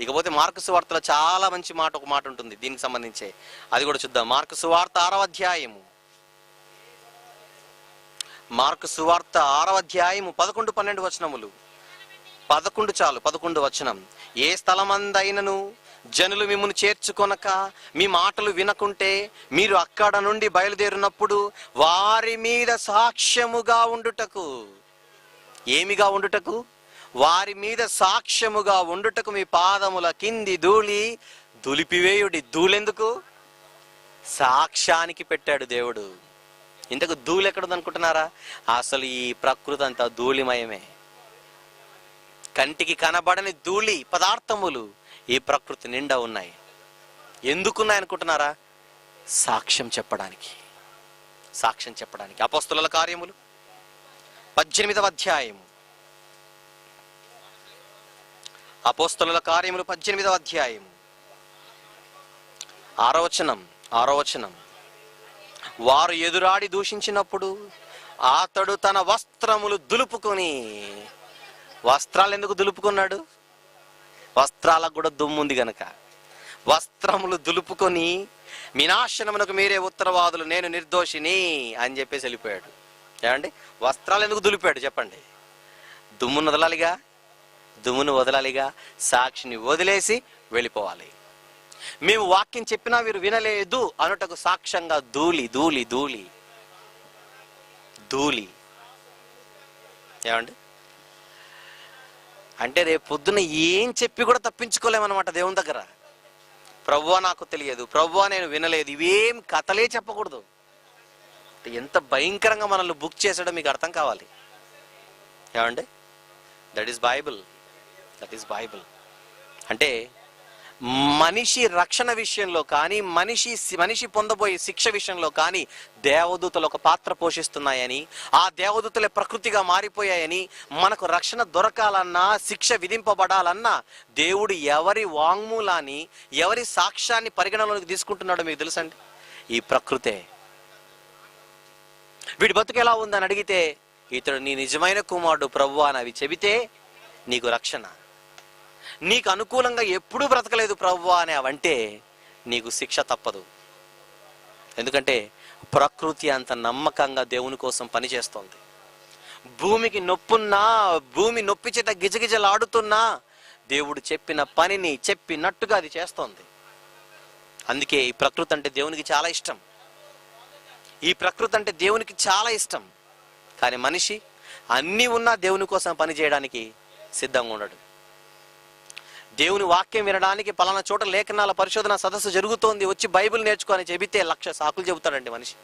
ఇకపోతే మార్కు సువార్తలో చాలా మంచి మాట, ఒక మాట ఉంటుంది దీనికి సంబంధించి. అది కూడా చూద్దాం. మార్కు సువార్త 6వ అధ్యాయము. మార్కు సువార్త 6వ అధ్యాయము 11-12 వచనములు. 11 చాలు. 11 వచనం. ఏ స్థలమందైనను జనులు మిమ్మును చేర్చుకొనక మీ మాటలు వినకుంటే మీరు అక్కడ నుండి బయలుదేరినప్పుడు వారి మీద సాక్ష్యముగా ఉండుటకు. ఏమిగా ఉండుటకు? వారి మీద సాక్ష్యముగా ఉండుటకు మీ పాదముల కింది ధూళి దులిపివేయుడి. ధూళెందుకు? సాక్ష్యానికి పెట్టాడు దేవుడు. ఇంతకు ధూళి ఎక్కడుంది అనుకుంటున్నారా? అసలు ఈ ప్రకృతి అంతా ధూళిమయమే. కంటికి కనబడని ధూళి పదార్థములు ఈ ప్రకృతి నిండా ఉన్నాయి. ఎందుకున్నాయి అనుకుంటున్నారా? సాక్ష్యం చెప్పడానికి. అపోస్తలుల కార్యములు 18వ అధ్యాయము. అపోస్తలుల కార్యములు 18వ అధ్యాయము 6వ వచనం. వారు ఎదురాడి దూషించినప్పుడు అతడు తన వస్త్రములు దులుపుకొని. వస్త్రాలు ఎందుకు దులుపుకున్నాడు? వస్త్రాలకు కూడా దుమ్ముంది గనక. వస్త్రములు దులుపుకొని మీ నాశనమునకు మీరే ఉత్తరవాదులు, నేను నిర్దోషిని అని చెప్పేసి వెళ్ళిపోయాడు. ఏమండి, వస్త్రాలు ఎందుకు దులిపాడు చెప్పండి? దుమ్మును వదలాలిగా. సాక్షిని వదిలేసి వెళ్ళిపోవాలి. మేము వాక్యం చెప్పినా వీరు వినలేదు అనుటకు సాక్ష్యంగా ధూళి. ఏమండి, అంటే రేపు పొద్దున ఏం చెప్పి కూడా తప్పించుకోలేమన్నమాట దేవుని దగ్గర. ప్రభువా నాకు తెలియదు, ప్రభువా నేను వినలేదు, ఇవేం కథలే చెప్పకూడదు. ఎంత భయంకరంగా మనల్ని బుక్ చేసాడో మీకు అర్థం కావాలి. ఏమండి, దట్ ఈస్ బైబిల్. అంటే మనిషి రక్షణ విషయంలో కానీ, మనిషి పొందబోయే శిక్ష విషయంలో కానీ దేవదూతలు ఒక పాత్ర పోషిస్తున్నాయని, ఆ దేవదూతలే ప్రకృతిగా మారిపోయాయని, మనకు రక్షణ దొరకాలన్నా, శిక్ష విధింపబడాలన్నా దేవుడు ఎవరి వాంగ్మూలాన్ని, ఎవరి సాక్ష్యాన్ని పరిగణలోకి తీసుకుంటున్నాడో మీకు తెలుసండి? ఈ ప్రకృతే. వీడి బతుకు ఎలా ఉందని అడిగితే, ఇతడు నీ నిజమైన కుమారుడు ప్రభువా అని అవి చెబితే నీకు రక్షణ. నీకు అనుకూలంగా ఎప్పుడూ బ్రతకలేదు ప్రభువా అని అవంటే నీకు శిక్ష తప్పదు. ఎందుకంటే ప్రకృతి అంత నమ్మకంగా దేవుని కోసం పనిచేస్తోంది. భూమికి నొప్పున్నా, భూమి నొప్పి చేత గిజగిజలాడుతున్నా దేవుడు చెప్పిన పనిని చెప్పినట్టుగా అది చేస్తోంది. అందుకే ఈ ప్రకృతి అంటే దేవునికి చాలా ఇష్టం. ఈ ప్రకృతి అంటే దేవునికి చాలా ఇష్టం. కానీ మనిషి అన్నీ ఉన్నా దేవుని కోసం పని చేయడానికి సిద్ధంగా ఉండడు. దేవుని వాక్యం వినడానికి పలానా చోట లేఖనాల పరిశోధన సదస్సు జరుగుతోంది, వచ్చి బైబిల్ నేర్చుకొని చెబితే 1,00,000 సాకులు చెబుతాడండి మనిషి.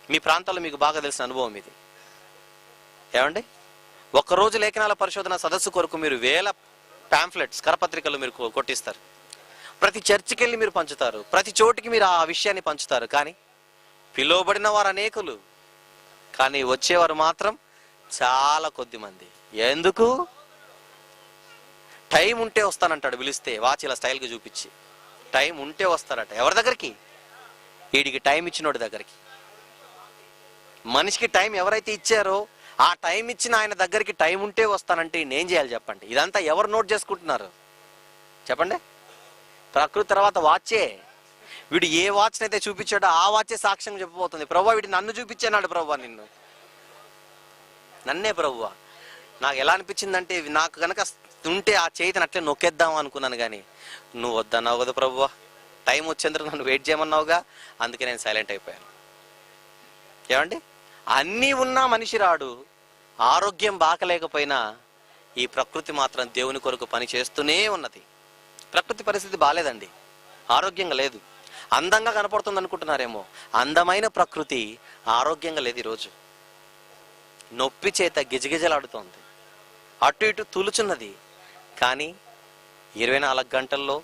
మీ ప్రాంతాల్లో మీకు బాగా తెలిసిన అనుభవం ఇది. ఏమండి, ఒక్కరోజు లేఖనాల పరిశోధన సదస్సు కొరకు మీరు 1000 పాంఫ్లెట్స్, కరపత్రికలు మీరు కొట్టిస్తారు. ప్రతి చర్చికి వెళ్ళి మీరు పంచుతారు, ప్రతి చోటికి మీరు ఆ విషయాన్ని పంచుతారు. కానీ పిలువబడిన వారు అనేకులు, కానీ వచ్చేవారు మాత్రం చాలా కొద్ది మంది. ఎందుకు? టైం ఉంటే వస్తానంటాడు, పిలిస్తే వాచ్ ఇలా స్టైల్గా చూపించి. టైం ఉంటే వస్తారట. ఎవరి దగ్గరికి? వీడికి టైం ఇచ్చినోడి దగ్గరికి. మనిషికి టైం ఎవరైతే ఇచ్చారో ఆ టైం ఇచ్చిన ఆయన దగ్గరికి టైం ఉంటే వస్తానంటే నేనేం చేయాలి చెప్పండి? ఇదంతా ఎవరు నోట్ చేసుకుంటున్నారు చెప్పండి? ప్రకృతి తర్వాత వాచే. వీడు ఏ వాచ్ని అయితే చూపించాడో ఆ వాచే సాక్ష్యం చెప్పబోతుంది. ప్రభువా వీడు నన్ను చూపించాడు, ప్రభువా నిన్ను, నన్నే ప్రభువా. నాకు ఎలా అనిపించిందంటే, నాకు కనుక ఉంటే ఆ చేతిని అట్లే నొక్కేద్దాం అనుకున్నాను. కానీ నువ్వు వద్దన్నావు కదా ప్రభువా, టైం వచ్చేందుకు నన్ను వెయిట్ చేయమన్నావుగా, అందుకే నేను సైలెంట్ అయిపోయాను. ఏమండి, అన్నీ ఉన్నా మనిషి రాడు. ఆరోగ్యం బాగలేకపోయినా ఈ ప్రకృతి మాత్రం దేవుని కొరకు పని చేస్తూనే ఉన్నది. ప్రకృతి పరిస్థితి బాలేదండి, ఆరోగ్యంగా లేదు. అందంగా కనపడుతుంది అనుకుంటున్నారేమో, అందమైన ప్రకృతి ఆరోగ్యంగా లేదు. ఈరోజు నొప్పి చేత గిజగిజలాడుతోంది, అటు ఇటు తులుచున్నది. కానీ 24 గంటల్లో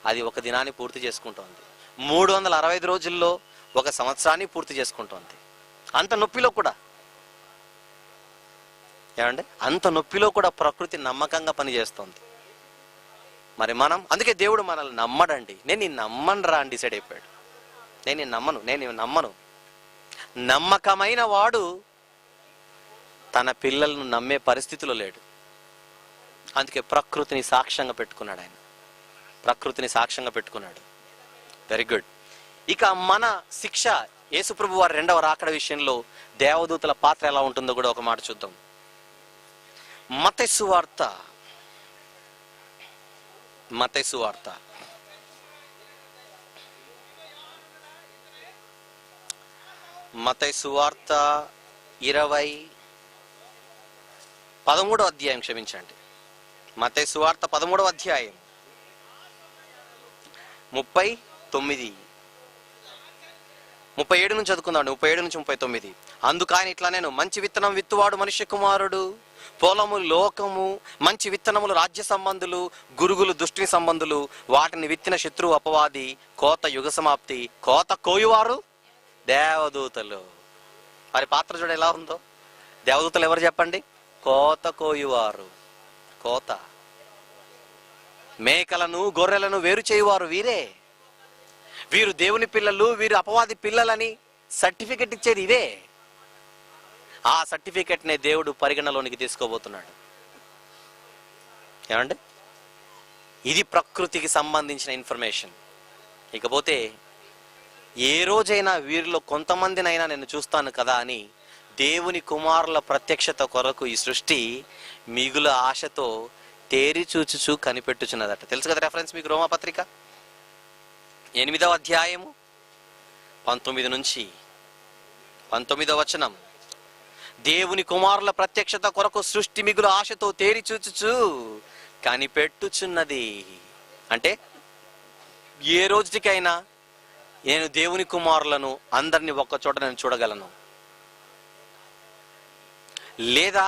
అది ఒక దినాన్ని పూర్తి చేసుకుంటోంది. 365 రోజుల్లో ఒక సంవత్సరాన్ని పూర్తి చేసుకుంటోంది. అంత నొప్పిలో కూడా, ఏమండి, అంత నొప్పిలో కూడా ప్రకృతి నమ్మకంగా పనిచేస్తోంది. మరి మనం, అందుకే దేవుడు మనల్ని నమ్మడండి. నేను నిన్ను నమ్మను రా అని డిసైడ్ అయిపోయాడు. నేను నమ్మను. నమ్మకమైన వాడు తన పిల్లలను నమ్మే పరిస్థితిలో లేడు. అందుకే ప్రకృతిని సాక్ష్యంగా పెట్టుకున్నాడు ఆయన. ప్రకృతిని సాక్ష్యంగా పెట్టుకున్నాడు. Very good. ఇక మన శిక్ష, యేసుప్రభు వారి 2వ రాకడ విషయంలో దేవదూతల పాత్ర ఎలా ఉంటుందో కూడా ఒక మాట చూద్దాం. మత్తయి సువార్త 13వ అధ్యాయం, క్షమించండి, మత్తయి సువార్త 13వ అధ్యాయం 37 నుంచి చదువుకుందాం. 37 నుంచి 39. అందుకని ఇట్లా, నేను మంచి విత్తనం విత్తువాడు మనుష్య కుమారుడు, పొలము లోకము, మంచి విత్తనములు రాజ్య సంబంధులు, గురుగులు దుష్టి సంబంధులు, వాటిని విత్తిన శత్రువు అపవాది, కోత యుగ సమాప్తి, కోత కోయువారు దేవదూతలు. వారి పాత్ర చూడ ఎలా ఉందో. దేవదూతలు ఎవరు చెప్పండి? కోత కోయువారు. కోత, మేకలను గొర్రెలను వేరు చేయువారు వీరే. వీరు దేవుని పిల్లలు, వీరు అపవాది పిల్లలని సర్టిఫికెట్ ఇచ్చేది ఇదే. ఆ సర్టిఫికెట్ నే దేవుడు పరిగణలోనికి తీసుకోబోతున్నాడు. ఏమండి, ఇది ప్రకృతికి సంబంధించిన ఇన్ఫర్మేషన్. ఇకపోతే ఏ రోజైనా వీరిలో కొంతమందినైనా నేను చూస్తాను కదా అని దేవుని కుమారుల ప్రత్యక్షత కొరకు ఈ సృష్టి మిగుల ఆశతో తేరి చూచుచూ కనిపెట్టుచున్నదట. తెలుసు కదా రెఫరెన్స్ మీకు? రోమాపత్రిక 8వ అధ్యాయము 19 నుంచి 19వ వచనం. దేవుని కుమారుల ప్రత్యక్షత కొరకు సృష్టి మిగులు ఆశతో తేరి చూచుచు కనిపెట్టుచున్నది. అంటే ఏ రోజుకైనా నేను దేవుని కుమారులను అందరినీ ఒక్క చోట నేను చూడగలను, లేదా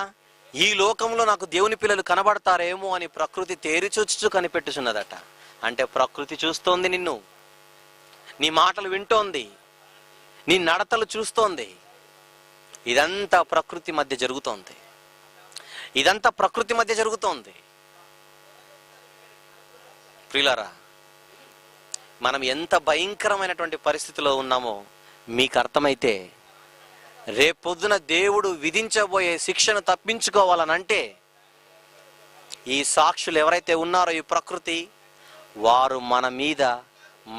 ఈ లోకంలో నాకు దేవుని పిల్లలు కనబడతారేమో అని ప్రకృతి తేరి చూచుచు కనిపెట్టుచున్నదట. అంటే ప్రకృతి చూస్తోంది నిన్ను, నీ మాటలు వింటోంది, నీ నడతలు చూస్తోంది. ఇదంతా ప్రకృతి మధ్య జరుగుతోంది. ఇదంతా ప్రకృతి మధ్య జరుగుతోంది. ప్రియులారా, మనం ఎంత భయంకరమైనటువంటి పరిస్థితిలో ఉన్నామో మీకు అర్థమైతే, రేపొద్దున దేవుడు విధించబోయే శిక్షను తప్పించుకోవాలనంటే ఈ సాక్షులు ఎవరైతే ఉన్నారో ఈ ప్రకృతి, వారు మన మీద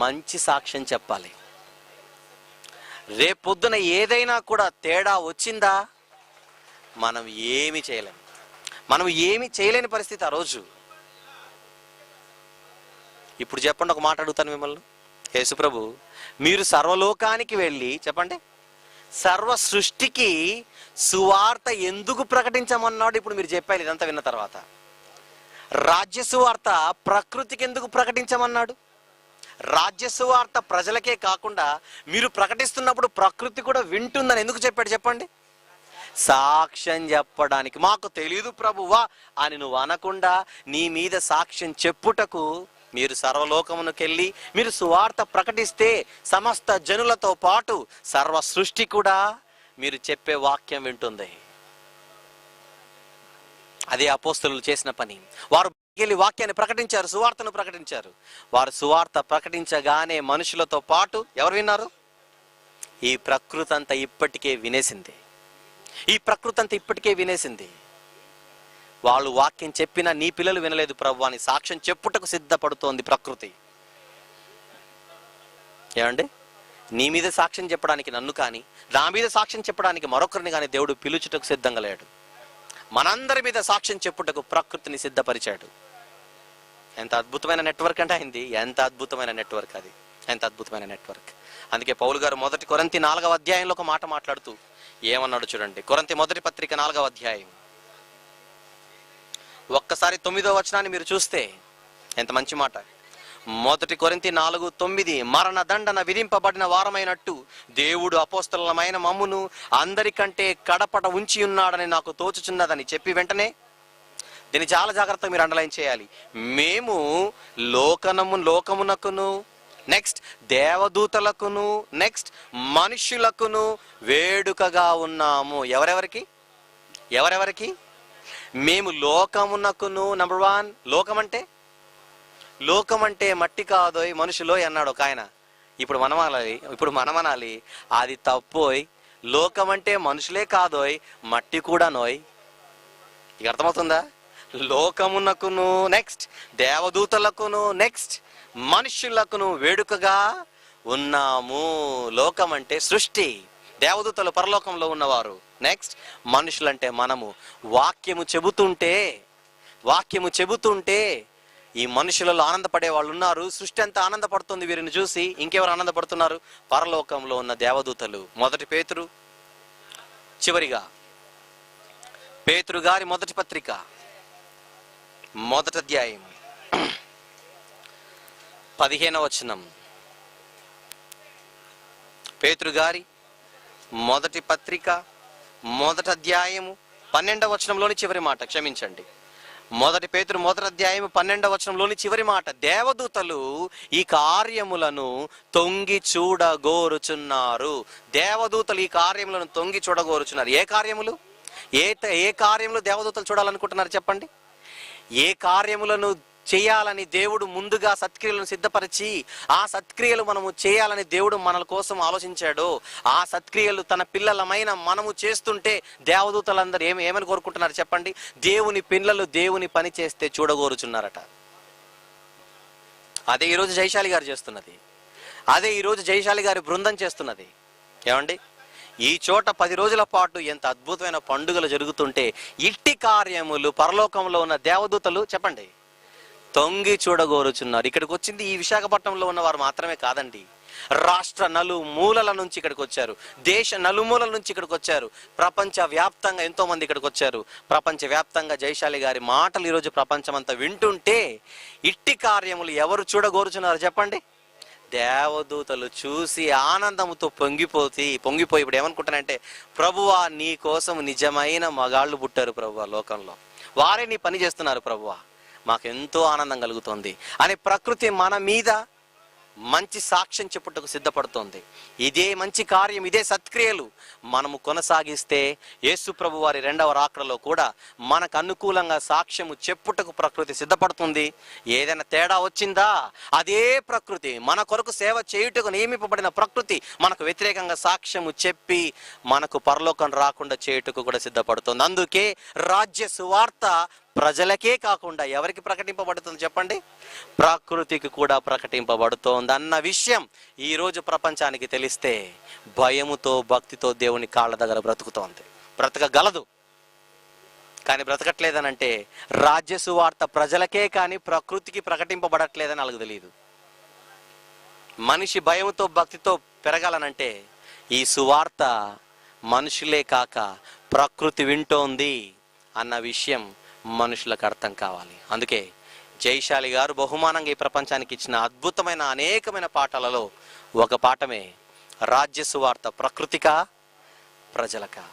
మంచి సాక్ష్యం చెప్పాలి. రేపొద్దున ఏదైనా కూడా తేడా వచ్చిందా మనం ఏమి చేయలేం. మనం ఏమి చేయలేని పరిస్థితి ఆ రోజు. ఇప్పుడు చెప్పండి, ఒక మాట అడుగుతాను మిమ్మల్ని. యేసుప్రభు మీరు సర్వలోకానికి వెళ్ళి చెప్పండి, సర్వ సృష్టికి సువార్త ఎందుకు ప్రకటించమన్నాడు? ఇప్పుడు మీరు చెప్పాలి ఇదంతా విన్న తర్వాత. రాజ్య సువార్త ప్రకృతికి ఎందుకు ప్రకటించమన్నాడు? రాజ్య సువార్త ప్రజలకే కాకుండా మీరు ప్రకటిస్తున్నప్పుడు ప్రకృతి కూడా వింటుందని ఎందుకు చెప్పాడు చెప్పండి? సాక్ష్యం చెప్పడానికి. మాకు తెలీదు ప్రభువా అని నువ్వు అనకుండా నీ మీద సాక్ష్యం చెప్పుటకు మీరు సర్వలోకమునకెళ్ళి మీరు సువార్త ప్రకటిస్తే సమస్త జనులతో పాటు సర్వ సృష్టి కూడా మీరు చెప్పే వాక్యం వింటుంది. అదే అపోస్తలులు చేసిన పని. వారు వెళ్ళి వాక్యాన్ని ప్రకటించారు, సువార్తను ప్రకటించారు. వారు సువార్త ప్రకటించగానే మనుషులతో పాటు ఎవరు విన్నారు? ఈ ప్రకృతి అంతా ఇప్పటికే వినేసింది. ఈ ప్రకృతి అంతా ఇప్పటికే వినేసింది. వాళ్ళు వాక్యం చెప్పినా నీ పిల్లలు వినలేదు ప్రభు అని సాక్ష్యం చెప్పుటకు సిద్ధపడుతోంది ప్రకృతి. ఏమండి, నీ మీద సాక్ష్యం చెప్పడానికి నన్ను కానీ, నా మీద సాక్ష్యం చెప్పడానికి మరొకరిని కానీ దేవుడు పిలుచుటకు సిద్ధంగా లేడు. మనందరి మీద సాక్ష్యం చెప్పుటకు ప్రకృతిని సిద్ధపరిచాడు. ఎంత అద్భుతమైన నెట్వర్క్ అంటే అయింది. ఎంత అద్భుతమైన నెట్వర్క్ అది, ఎంత అద్భుతమైన నెట్వర్క్. అందుకే పౌలు గారు 1 కొరింథీ 4వ అధ్యాయంలో ఒక మాట మాట్లాడుతూ ఏమన్నాడు చూడండి. కొరింథీ మొదటి పత్రిక 4వ అధ్యాయం ఒక్కసారి 9వ వచనాన్ని మీరు చూస్తే ఎంత మంచి మాట. 1 కొరింథీ 4:9 మరణ దండన విధింపబడిన వారమైనట్టు దేవుడు అపోస్తలులమైన మమ్మును అందరికంటే కడపట ఉంచి ఉన్నాడని నాకు తోచుచున్నదని చెప్పి వెంటనే దీన్ని చాలా జాగ్రత్తగా మీరు అండర్లైన్ చేయాలి. మేము లోకమునకును నెక్స్ట్ దేవదూతలకును నెక్స్ట్ మనుష్యులకును వేడుకగా ఉన్నాము. ఎవరెవరికి? మేము లోకమునకును. నంబర్ 1, లోకం అంటే మట్టి కాదోయ్ మనుషులోయ్ అన్నాడు ఒక ఆయన. ఇప్పుడు మనం అనాలి అది తప్పోయ్. లోకం అంటే మనుషులే కాదోయ్, మట్టి కూడా నోయ్. ఇక అర్థమవుతుందా? లోకమునకును నెక్స్ట్ దేవదూతలకును నెక్స్ట్ మనుష్యులకును వేడుకగా ఉన్నాము. లోకం అంటే సృష్టి, దేవదూతలు పరలోకంలో ఉన్నవారు, నెక్స్ట్ మనుషులంటే మనము. వాక్యము చెబుతుంటే ఈ మనుషులలో ఆనందపడే వాళ్ళు ఉన్నారు. సృష్టి అంతా ఆనందపడుతుంది వీరిని చూసి. ఇంకెవరు ఆనందపడుతున్నారు? పరలోకంలో ఉన్న దేవదూతలు. 1 పేతురు, చివరిగా పేతురు గారి మొదటి పత్రిక 1వ అధ్యాయం 15వ వచనం. పేతురు గారి మొదటి పత్రిక 1వ అధ్యాయము 12వ వచనంలోని చివరి మాట. క్షమించండి, 1 పేతురు 1వ అధ్యాయం 12వ వచనంలోని చివరి మాట. దేవదూతలు ఈ కార్యములను తొంగి చూడగోరుచున్నారు. దేవదూతలు ఈ కార్యములను తొంగి చూడగోరుచున్నారు. ఏ కార్యములు? ఏ కార్యములు దేవదూతలు చూడాలనుకుంటున్నారు చెప్పండి? ఏ కార్యములను చేయాలని దేవుడు ముందుగా సత్క్రియలను సిద్ధపరిచి ఆ సత్క్రియలు మనము చేయాలని దేవుడు మన కోసం ఆలోచించాడో ఆ సత్క్రియలు తన పిల్లలమైన మనము చేస్తుంటే దేవదూతలందరూ ఏమని కోరుకుంటున్నారు చెప్పండి? దేవుని పిల్లలు దేవుని పని చేస్తే చూడగోరుచున్నారట. అదే ఈరోజు జయశాలి గారు చేస్తున్నది. అదే ఈరోజు జయశాలి గారి బృందం చేస్తున్నది. ఏమండి, ఈ చోట 10 రోజుల పాటు ఎంత అద్భుతమైన పండుగలు జరుగుతుంటే ఇట్టి కార్యములు పరలోకంలో ఉన్న దేవదూతలు చెప్పండి తొంగి చూడగోరుచున్నారు. ఇక్కడికి వచ్చింది ఈ విశాఖపట్నంలో ఉన్న వారు మాత్రమే కాదండి. రాష్ట్ర నలుమూలల నుంచి ఇక్కడికి వచ్చారు, దేశ నలుమూలల నుంచి ఇక్కడికి వచ్చారు, ప్రపంచ వ్యాప్తంగా ఎంతో మంది ఇక్కడికి వచ్చారు. ప్రపంచ వ్యాప్తంగా జయశాలి గారి మాటలు ఈరోజు ప్రపంచమంతా వింటుంటే ఇట్టి కార్యములు ఎవరు చూడగోరుచున్నారు చెప్పండి? దేవదూతలు చూసి ఆనందంతో పొంగిపోయి ఇప్పుడు ఏమనుకుంటానంటే, ప్రభువా నీ కోసం నిజమైన మగాళ్ళు పుట్టారు ప్రభువా లోకంలో, వారే నీ పని చేస్తున్నారు ప్రభువా, మాకెంతో ఆనందం కలుగుతోంది అని ప్రకృతి మన మీద మంచి సాక్ష్యం చెప్పుటకు సిద్ధపడుతోంది. ఇదే మంచి కార్యం, ఇదే సత్క్రియలు మనము కొనసాగిస్తే యేసు ప్రభు వారి 2వ రాకడలో కూడా మనకు అనుకూలంగా సాక్ష్యము చెప్పుటకు ప్రకృతి సిద్ధపడుతుంది. ఏదైనా తేడా వచ్చిందా అదే ప్రకృతి మన కొరకు సేవ చేయుటకు నియమింపబడిన ప్రకృతి మనకు వ్యతిరేకంగా సాక్ష్యము చెప్పి మనకు పరలోకం రాకుండా చేయుటకు కూడా సిద్ధపడుతుంది. అందుకే రాజ్య సువార్త ప్రజలకే కాకుండా ఎవరికి ప్రకటింపబడుతుంది చెప్పండి? ప్రకృతికి కూడా ప్రకటింపబడుతోంది అన్న విషయం ఈరోజు ప్రపంచానికి తెలిస్తే భయముతో భక్తితో దేవుని కాళ్ళ దగ్గర బ్రతకగలదు. కానీ బ్రతకట్లేదనంటే రాజ్య సువార్త ప్రజలకే కానీ ప్రకృతికి ప్రకటింపబడట్లేదని వాళ్ళకి తెలియదు. మనిషి భయంతో భక్తితో పెరగాలనంటే ఈ సువార్త మనుషులే కాక ప్రకృతి వింటోంది అన్న విషయం మనుషులకు అర్థం కావాలి. అందుకే జైశాలి గారు బహుమానంగా ఈ ప్రపంచానికి ఇచ్చిన అద్భుతమైన అనేకమైన పాఠాలలో ఒక పాఠమే రాజ్య సువార్త ప్రకృతికా ప్రజలకా.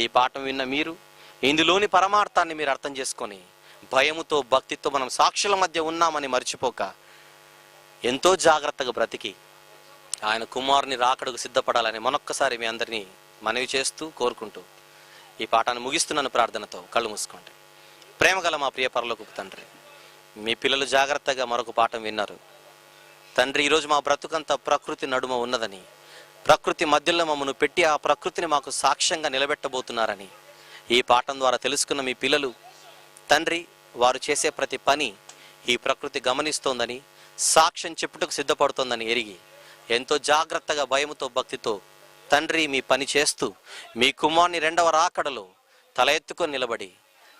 ఈ పాఠం విన్న మీరు ఇందులోని పరమార్థాన్ని మీరు అర్థం చేసుకొని భయముతో భక్తితో మనం సాక్షుల మధ్య ఉన్నామని మర్చిపోక ఎంతో జాగ్రత్తగా బ్రతికి ఆయన కుమారుని రాకడకు సిద్ధపడాలని మరొక్కసారి మీ అందరినీ మనవి చేస్తూ కోరుకుంటూ ఈ పాఠాన్ని ముగిస్తున్నాను ప్రార్థనతో. కళ్ళు మూసుకోండి. ప్రేమగల మా ప్రియ పరలోకపు తండ్రి, మీ పిల్లలు జాగ్రత్తగా మరొక పాఠం విన్నారు తండ్రి. ఈరోజు మా బ్రతుకంతా ప్రకృతి నడుమ ఉన్నదని, ప్రకృతి మధ్యలో మమ్మల్ని పెట్టి ఆ ప్రకృతిని మాకు సాక్ష్యంగా నిలబెట్టబోతున్నారని ఈ పాఠం ద్వారా తెలుసుకున్న మీ పిల్లలు తండ్రి, వారు చేసే ప్రతి పని ఈ ప్రకృతి గమనిస్తోందని, సాక్ష్యం చెప్పుటకు సిద్ధపడుతోందని ఎరిగి ఎంతో జాగ్రత్తగా భయముతో భక్తితో తండ్రి మీ పని చేస్తూ మీ కుమారుని రెండవ రాకడలో తల ఎత్తుకొని నిలబడి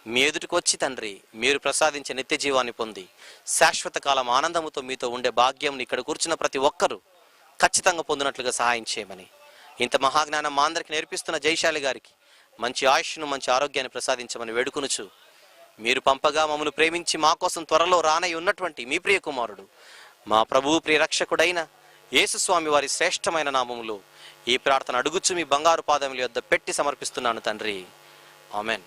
మీ ఎదుటికి వచ్చి తండ్రి మీరు ప్రసాదించే నిత్య జీవాన్ని పొంది శాశ్వత కాలం ఆనందముతో మీతో ఉండే భాగ్యం ఇక్కడ కూర్చున్న ప్రతి ఒక్కరూ ఖచ్చితంగా పొందినట్లుగా సహాయం చేయమని, ఇంత మహాజ్ఞానం మా అందరికి నేర్పిస్తున్న జైశాలి గారికి మంచి ఆయుష్ను మంచి ఆరోగ్యాన్ని ప్రసాదించమని వేడుకొనుచు, మీరు పంపగా మమ్మల్ని ప్రేమించి మా కోసం త్వరలో రానై ఉన్నటువంటి మీ ప్రియ కుమారుడు మా ప్రభువు ప్రియ రక్షకుడైన యేసుస్వామి వారి శ్రేష్టమైన నామములో ఈ ప్రార్థన అడుగుచు మీ బంగారు పాదముల యొద్ద పెట్టి సమర్పిస్తున్నాను తండ్రి. ఆమెన్.